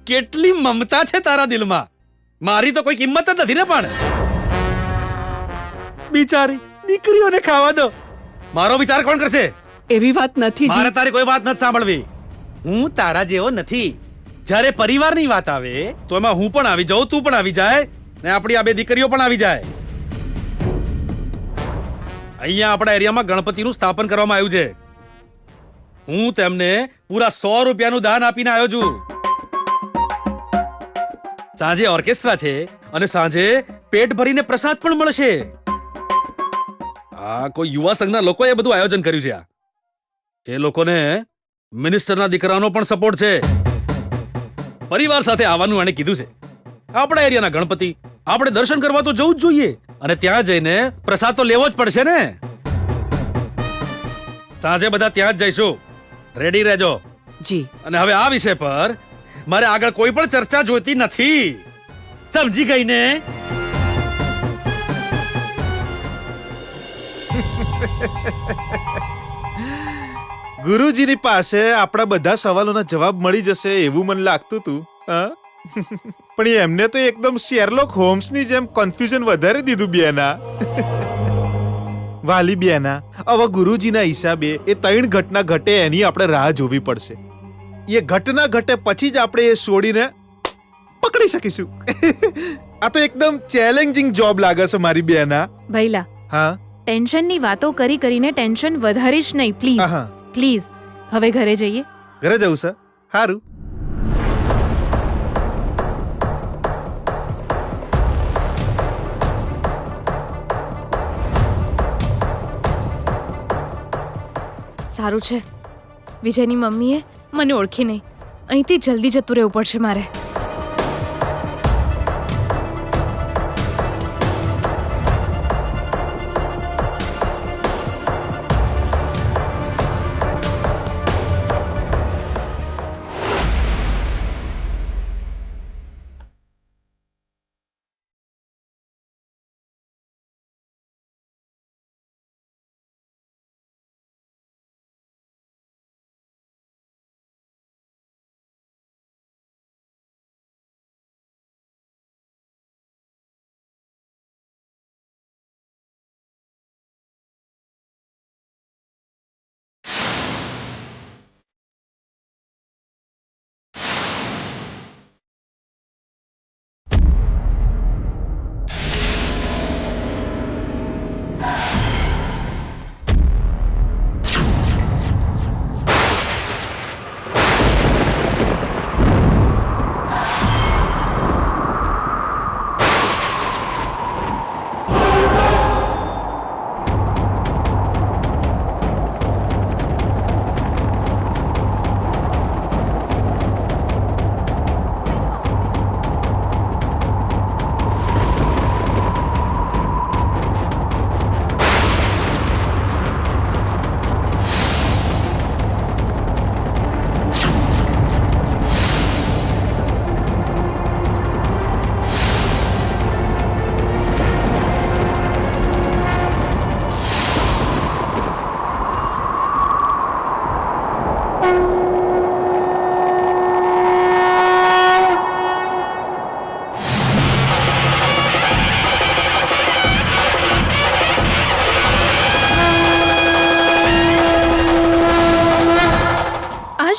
કેટલી મમતા છે તારા દિલમાં. મારી તો કોઈ કિંમત જ નથી ને. પણ બિચારી દીકરીઓને ખાવા દો. મારો વિચાર કોણ કરશે? એવી વાત નથી મારે જી. તારી કોઈ વાત નથી સાંભળવી. હું તારા જેવો નથી. જ્યારે પરિવારની વાત આવે તો એમાં હું પણ આવી જાઉં, તું પણ આવી જાય ને આપણી આ બે દીકરીઓ પણ આવી જાય. અહીંયા આપણા એરિયામાં ગણપતિનું સ્થાપન કરવામાં આવ્યું છે. હું તેમને પૂરા 100 રૂપિયાનું દાન આપીને આવ્યો છું. સાંજે ઓર્કેસ્ટ્રા છે અને સાંજે પેટ ભરીને પ્રસાદ પણ મળશે. આ કોઈ યુવા સંઘના લોકોએ બધું આયોજન કર્યું છે. એ લોકોને મિનિસ્ટરના દીકરાનો પણ સપોર્ટ છે. પરિવાર સાથે આવવાનું એણે કીધું છે. આપણા એરિયાના ગણપતિ, આપણે દર્શન કરવા તો જવું જ જોઈએ અને ત્યાં જઈને પ્રસાદ તો લેવો જ પડશે ને. સાંજે બધા ત્યાં જ જઈશું. રેડી રહેજો. જી. અને હવે આ વિષય પર મારે આગળ કોઈ પણ ચર્ચા જોઈતી નથી. સમજી ગઈ ને? ગુરુજીની પાસે આપણા બધા સવાલોના જવાબ મળી જશે એવું મને લાગતું હતું. હા? પણ એમને તો એકદમ શેરલોક હોમ્સની જેમ કન્ફ્યુઝન વધારી દીધું બેના. વાલી બેના, હવે ગુરુજીના હિસાબે એ 3 ઘટના ઘટે એની આપણે રાહ જોવી પડશે. એ ઘટના ઘટે પછી જ આપણે એ છોડીને પકડી શકીશું. આ તો એકદમ ચેલેન્જિંગ જોબ લાગે છે મારી બેના. ભૈલા, હા ટેન્શનની વાતો કરી કરીને ટેન્શન વધારીશ નહીં, પ્લીઝ હા પ્લીઝ. હવે ઘરે જઈએ. ઘરે જવું છે? સારું. સારું છે વિજયની મમ્મીએ મને ઓળખી નહીં. અહીંથી જલ્દી જતું રહેવું પડશે મારે.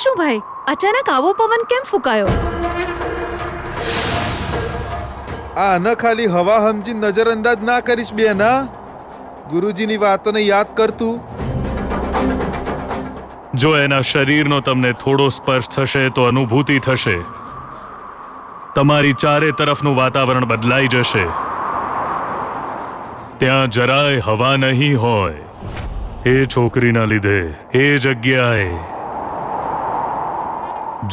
શું ભાઈ, અચાનક આવો પવન કેમ ફૂંકાયો? આને ખાલી હવા સમજી નજરઅંદાજ ના કરીશ બેના. ગુરુજીની વાતોને યાદ કરતું. જો એના શરીરનો તમને થોડો સ્પર્શ થશે તો અનુભૂતિ થશે. તમારી ચારે તરફનું વાતાવરણ બદલાઈ જશે. ત્યાં જરાય હવા નહીં હોય. એ છોકરીના લીધે એ જગ્યાએ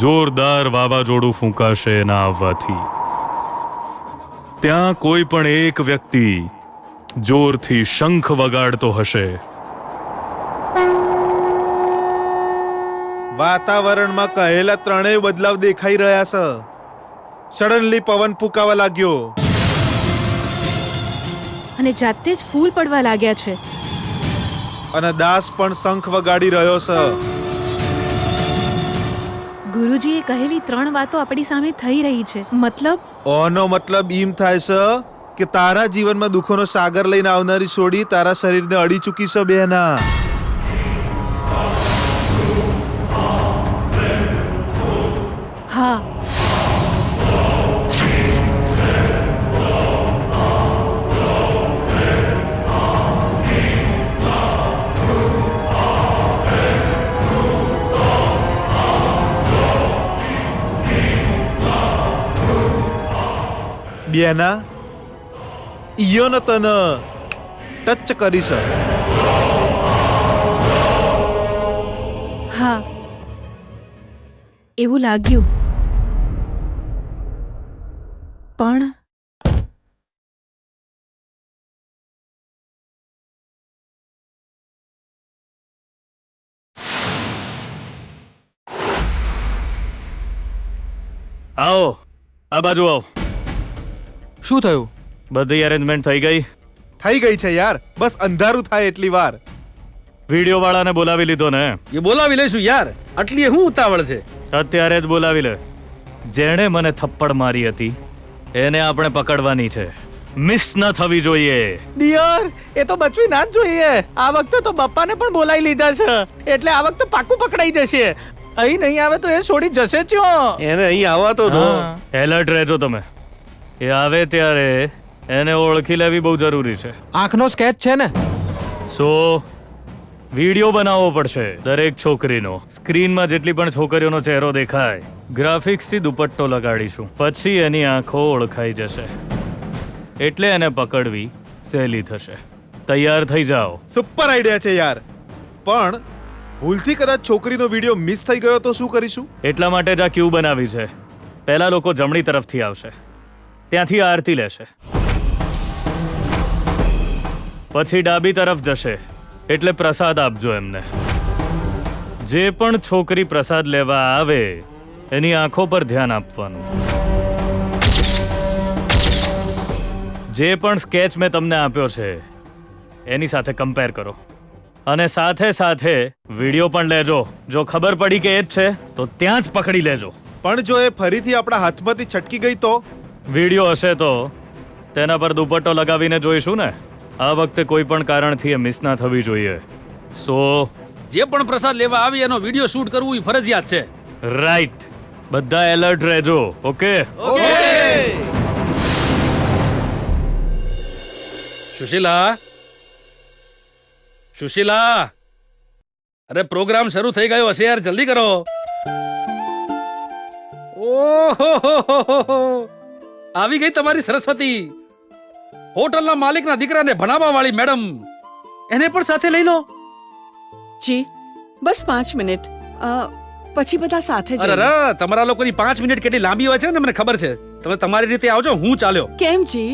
જોરદાર વાવાઝોડું ફૂંકાશે એના આવવાથી. ત્યાં કોઈ પણ એક વ્યક્તિ જોરથી શંખ વગાડતો હશે. વાતાવરણમાં કહેલા 3 બદલાવ દેખાઈ રહ્યા છે. સડનલી પવન ફૂંકાવા લાગ્યો અને જાતે જ ફૂલ પડવા લાગ્યા છે. અને દાસ પણ શંખ વગાડી રહ્યો છે. ગુરુજીએ કહેલી 3 વાતો આપણી સામે થઈ રહી છે. મતલબ ઓનો મતલબ ઈમ થાય છે કે તારા જીવનમાં દુઃખોનો સાગર લઈને આવનારી છોડી તારા શરીરને અડી ચૂકી છે બેના. હા, બેના ઈયોને તને ટચ કરી છે. હા, એવું લાગ્યું. પણ આવો, આ બાજુ આવો. શું થયું? બધી અરેન્જમેન્ટ થઈ ગઈ. થઈ ગઈ છે યાર, બસ અંધારું થાય એટલી વાર. વિડીયો વાળાને બોલાવી લીધો ને? એ બોલાવી લઈશું યાર, આટલી શું ઉતાવળ છે? અત્યારે જ બોલાવી લે. જેણે મને થપ્પડ મારી હતી એને આપણે પકડવાની છે. મિસ ન થવી જોઈએ. ડિયર, એ તો બચવી ના જ જોઈએ. આ વખતે તો બપ્પાને પણ બોલાવી લીધા છે, એટલે આ વખતે પાક્કું પકડાઈ જશે. અહીં નહીં આવે તો એ છોડી જશે જ ક્યાં? એને અહીં આવવા તો દો. એલર્ટ રહેજો તમે. એ આવે ત્યારે એને ઓળખી લેવી બહુ જરૂરી છે. આંખનો સ્કેચ છે ને? સો વિડિયો બનાવવો પડશે દરેક છોકરીનો. સ્ક્રીનમાં જેટલી પણ છોકરીઓનો ચહેરો દેખાય, ગ્રાફિક્સથી દુપટ્ટો લગાડીશું. પછી એની આંખો ઓળખાઈ જશે, એટલે એને પકડવી સહેલી થશે. તૈયાર થઈ જાઓ. સુપર આઈડિયા છે યાર. પણ ભૂલથી કદાચ છોકરીનો વિડીયો મિસ થઈ ગયો તો શું કરીશું? એટલા માટે જ આ ક્યુ બનાવી છે. પહેલા લોકો જમણી તરફથી આવશે, ત્યાંથી આરતી લેશે. પછી ડાબી તરફ જશે, એટલે પ્રસાદ આપજો એમને. જે પણ છોકરી પ્રસાદ લેવા આવે એની આંખો પર ધ્યાન આપવાનું. જે પણ સ્કેચ મેં તમને આપ્યો છે એની સાથે કમ્પેર કરો, અને સાથે સાથે વિડીયો પણ લેજો. જો ખબર પડી કે એ જ છે તો ત્યાં જ પકડી લેજો. પણ જો એ ફરીથી આપણા હાથમાંથી છટકી ગઈ તો? વિડીયો હશે તો તેના પર દુપટ્ટો લગાવીને જોઈશું ને. આ વખતે કોઈ પણ કારણથી એ મિસ ના થવી જોઈએ. સો જે પણ પ્રસાદ લેવા આવી એનો વિડીયો શૂટ કરવું એ ફરજિયાત છે. રાઈટ, બધા એલર્ટ રહેજો. ઓકે? સુશીલા, સુશીલા, અરે પ્રોગ્રામ શરૂ થઈ ગયો હશે યાર, જલ્દી કરો. ઓહો, આવી ગઈ તમારી સરસ્વતી. હોટલના માલિકના દીકરાને ભણાવવા વાળી મેડમ, એને પણ સાથે લઈ લો. જી બસ 5 મિનિટ, પછી બધા સાથે અરે જઈએ. રે, તમારા લોકોની 5 મિનિટ કેટલી લાંબી હોય છે ને મને ખબર છે. તમે તમારી રીતે આવજો, હું ચાલ્યો. કેમ જી?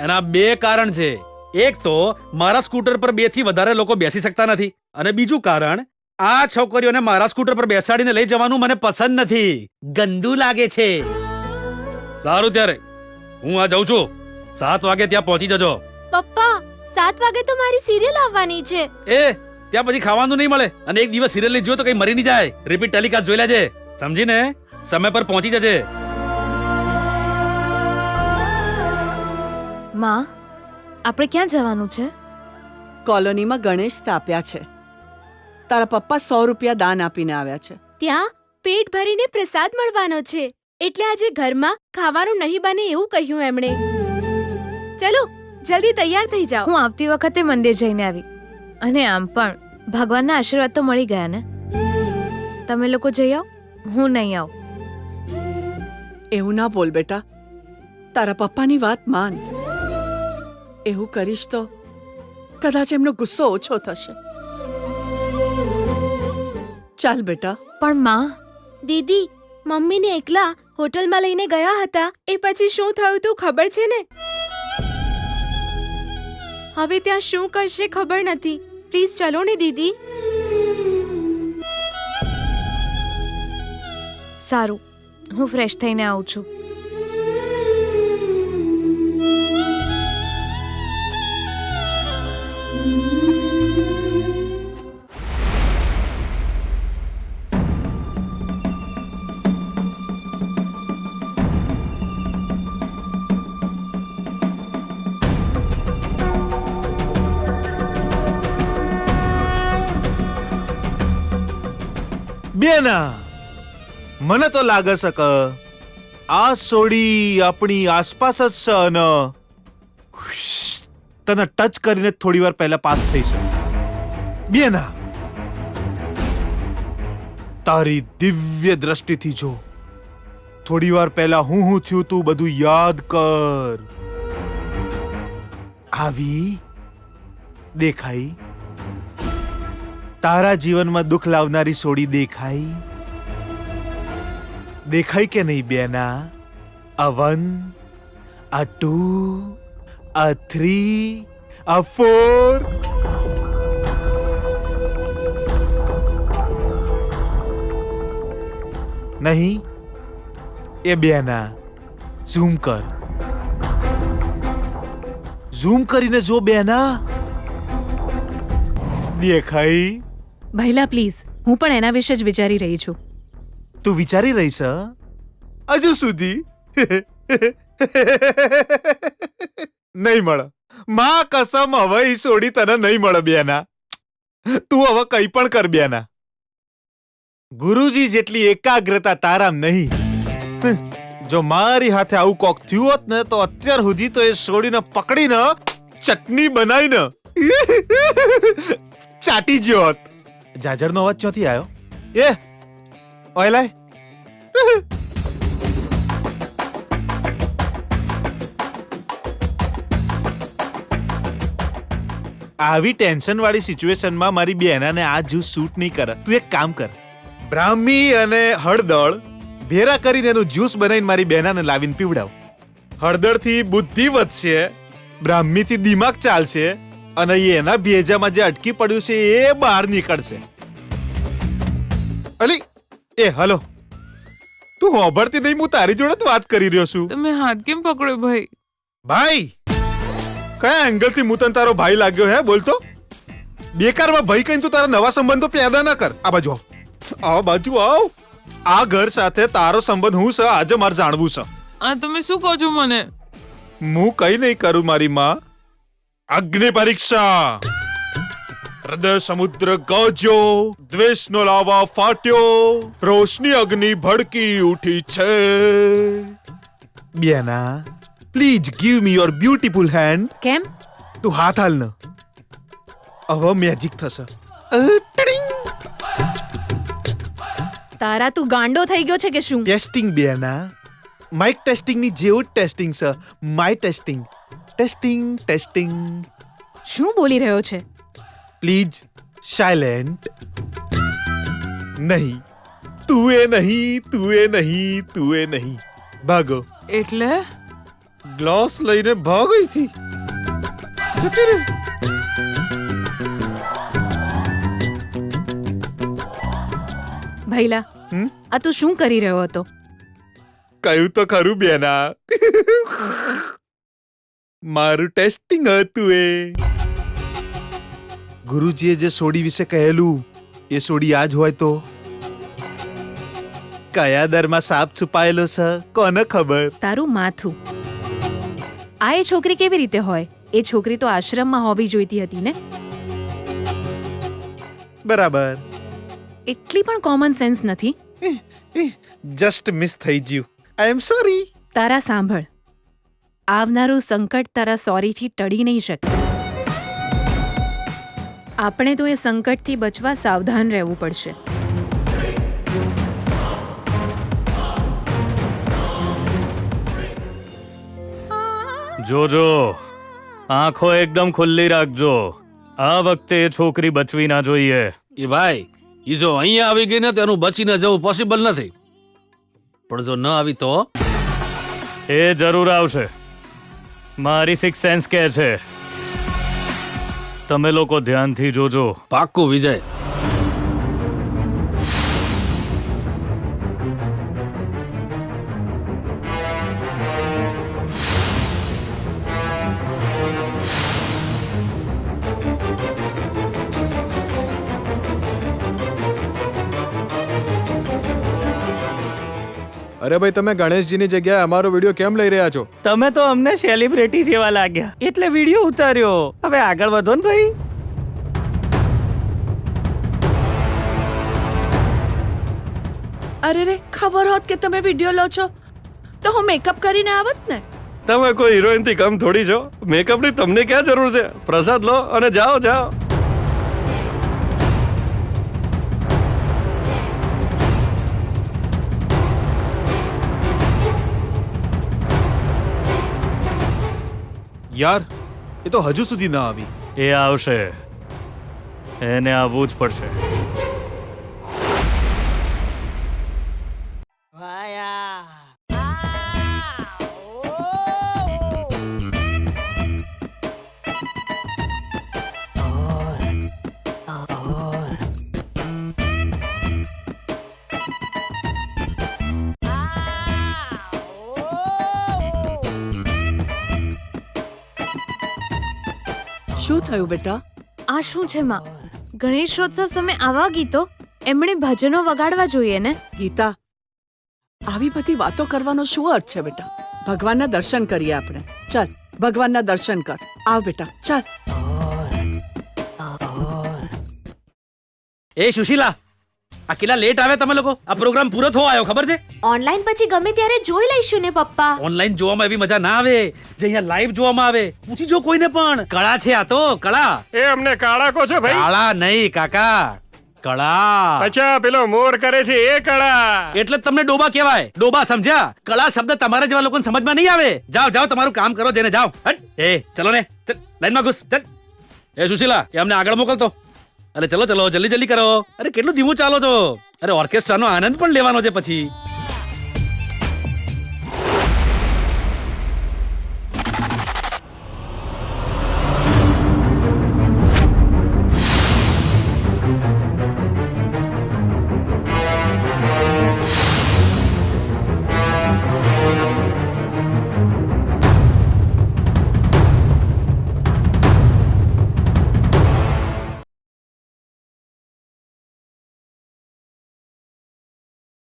એના 2 કારણ છે. એક તો મારા સ્કૂટર પર 2 થી વધારે લોકો બેસી શકતા નથી, અને બીજું કારણ, આ છોકરીઓને મારા સ્કૂટર પર બેસાડીને લઈ જવાનું મને પસંદ નથી. ગંદુ લાગે છે. સારું, ત્યારે હું આ જાઉં છું. 7 વાગે ત્યાં પહોંચી જજો. પપ્પા, 7 વાગે તો મારી સિરિયલ આવવાની છે. એ ત્યાં પછી ખાવાનું નહીં મળે, અને એક દિવસ સિરિયલ નહીં જોયો તો કઈ મરી નહીં જાય. રિપીટ ટેલિકાસ્ટ જોઈ લેજે, સમજીને? સમય પર પહોંચી જજે. માં, આપણે ક્યાં જવાનું છે? કોલોનીમાં ગણેશ સ્થાપ્યા છે. તારા પપ્પા 100 રૂપિયા દાન આપીને આવ્યા છે. ત્યાં પેટ ભરીને પ્રસાદ મળવાનો છે, એટલે આજે ઘરમાં ખાવાનું નહીં બને એવું કહ્યું એમણે. ચલો જલ્દી તૈયાર થઈ જાઓ. હું આવતી વખતે મંદિર જઈને આવી, અને આમ પણ ભગવાનના આશીર્વાદ તો મળી ગયા ને. તમે લોકો જઈ આવો, હું નહીં આવું. એવું ના બોલ બેટા, તારા પપ્પાની વાત માન. એવું કરીશ તો કદાચ એમનો ગુસ્સો ઓછો થશે. ચાલ બેટા. પણ માં, દીદી, મમ્મીને એકલા હોટલમાં લઈને ગયા હતા, એ પછી શું થયું તું ખબર છે ને? હવે ત્યાં શું કરશે ખબર નથી. પ્લીઝ ચલો ને દીદી. સારું, હું ફ્રેશ થઈને આવું છું. બેના, મને તો લાગે છે કે આ સોડી આપણી આસપાસ જ છે, અને તને ટચ કરીને થોડી વાર પહેલા પાસ થઈ છે. બેના, તારી દિવ્ય દ્રષ્ટિથી જો. થોડી વાર પહેલા હું થયું તું બધું યાદ કર. આવી દેખાઈ તારા જીવનમાં દુઃખ લાવનારી સોડી દેખાઈ? દેખાઈ કે નહીં બેના? a 1, a 2, a 3, a 4. નહીં? એ બેના, ઝૂમ કર. ઝૂમ કરીને જો બેના. દેખાઈ? ભૈલા પ્લીઝ, હું પણ એના વિશે જ વિચારી રહી છું. તું વિચારી રહી છે હજુ સુધી? નહીં મળે. માં કસમ હવે ઈ સોડી તને નહીં મળે બેના. તું હવે કઈ પણ કર બેના. ગુરુજી જેટલી એકાગ્રતા તારામ નહીં. જો મારી હાથે આવું કોક થયું હોત ને તો અત્યાર સુધી તો એ સોડીને પકડીને ચટણી બનાવીને ચાટી જ્યો હોત. જાજરનો અવાજ ક્યાંથી આવ્યો? એ ઓય લાય. આવી ટેન્શન વાળી સિચ્યુએશનમાં મારી બેનાને આ જ્યુસ સૂટ નહીં કરે. તું એક કામ કર, બ્રાહ્મી અને હળદર ભેરા કરીને એનું જ્યુસ બનાવીને મારી બેનાને લાવીને પીવડાવ. હળદરથી બુદ્ધિ વધશે, બ્રાહ્મીથી દિમાગ ચાલશે અને એના ભેજામાં જે અટકી પડ્યું છે એ બહાર નીકળશે. અલી એ હલો, તું હોભળતી નહીં? હું તારી જોડે જ વાત કરી રહ્યો છું. તમે હાથ કેમ પકડ્યો ભાઈ? ભાઈ કયા એંગલ થી હું તને તારો ભાઈ લાગ્યો હે? બોલતો. બેકારમાં ભાઈ કઈ તું તારા નવા સંબંધો પેદા ના કર. આ બાજુ આવ, આ બાજુ આવ. આ ઘર સાથે તારો સંબંધ હું છે આજે મારે જાણવું છે. આ તમે શું કહો છો મને? હું કઈ નહીં કરું મારી માં. અગ્નિ પરીક્ષા. હૃદય સમુદ્ર ગજ્યો, દ્વેષનો લાવા ફાટ્યો, રોશની અગ્નિ ભડકી ઉઠી છે. બેના please give me your beautiful hand. કેમ? તું હાથ હાલ ન. હવે મેજિક થશે. તારા તું ગાંડો થઈ ગયો છે કે શું? ટેસ્ટિંગ બેના. માઇક ટેસ્ટિંગ ની જેવું જ ટેસ્ટિંગ છે. My testing. Testing testing. શું બોલી રહ્યો છે? Please silent. નહીં, તું એ નહીં, તું એ નહીં, તું એ નહીં. ભાગો. એટલે ગ્લાસ લઈને ભાગી થી. જતી રહે. ભૈલા, આ તું શું કરી રહ્યો હતો? કયું તો ખરું બેના. મારું ટેસ્ટિંગ હતું એ. ગુરુજીએ જે સોડી વિશે કહેલું એ સોડી આજ હોય તો કયા દરમાં સાપ છુપાયેલો છે કોને ખબર? તારું માથું. આ એ છોકરી કેવી રીતે હોય? એ છોકરી તો આશ્રમમાં હોવી જોઈતી હતી ને? બરાબર. એટલી પણ કોમન સેન્સ નથી. જસ્ટ મિસ થઈ ગયું. આઈ એમ સોરી. તારા સાંભળ, આવનારું સંકટ તારા સોરીથી ટળી નહીં શકે. આપણે તો એ સંકટથી બચવા સાવધાન રહેવું પડશે. જોજો, આંખો એકદમ ખુલ્લી રાખજો. આ વખતે એ છોકરી બચવી ના જોઈએ. એ ભાઈ, ઈ જો અહીંયા આવી ગઈ ને તો એનું બચીને જવું પોસિબલ નથી. પણ જો ન આવી તો એ જરૂર આવશે. મારી સિક્સ સેન્સ કહે છે. તમે લોકો ધ્યાનથી જોજો. પાક્કું વિજય. અરે ભાઈ, તમે ગણેશજીની જગ્યાએ અમારો વિડીયો કેમ લઈ રહ્યા છો? તમે તો અમને સેલિબ્રિટી જેવા લાગ્યા એટલે વિડીયો ઉતાર્યો. હવે આગળ વધો ને ભાઈ. અરે રે, ખબર હોત કે તમે વિડીયો લો છો તો હું મેકઅપ કરીને આવત ને. તમે કોઈ હિરોઈન થી કમ થોડી છો. મેકઅપ ની તમને ક્યાં જરૂર છે? પ્રસાદ લો અને જાઓ જાઓ. યાર, એ તો હજુ સુધી ના આવી. એ આવશે. એને આવવું જ પડશે. શું થયું બેટા? આ શું છે માં? ગણેશોત્સવ સમયે આવા ગીતો? એમણે ભજનો વગાડવા જોઈએ ને? ગીતા, આવી બધી વાતો કરવાનો શું અર્થ છે બેટા? ભગવાનના દર્શન કરીએ આપણે. ચાલ ભગવાનના દર્શન કર. આવ બેટા ચાલ. એ સુશીલા, આ કેટલા લેટ આવે તમે લોકો? આ પ્રોગ્રામ પૂરો થવા આવ્યો, ખબર છે? ઓનલાઈન પછી ગમે ત્યારે જોઈ લઈશું ને પપ્પા. ઓનલાઈન જોવામાં એવી મજા ના આવે જે અહીંયા લાઈવ જોવામાં આવે. પૂછી જો કોઈને પણ. કળા છે આ તો, કળા. એ અમને કાળા કહો છો ભાઈ? કાળા નહીં કાકા, કળા. અચ્છા, પેલો મોર કરે છે એ કળા. એટલે જ તમને ડોબા કહેવાય. ડોબા સમજ્યા? કળા શબ્દ તમારા જેવા લોકોને સમજમાં નહીં આવે. જાઓ જાઓ, તમારું કામ કરો, જેને જાઓ. હટ. એ ચલો ને, લાઈનમાં ઘુસ. ચલ. એ સુશીલા, એ અમને આગળ મોકલતો. અરે ચલો ચલો, જલ્દી જલ્દી કરો. અરે કેટલું ધીમું ચાલો છો. અરે ઓર્કેસ્ટ્રાનો આનંદ પણ લેવાનો છે પછી.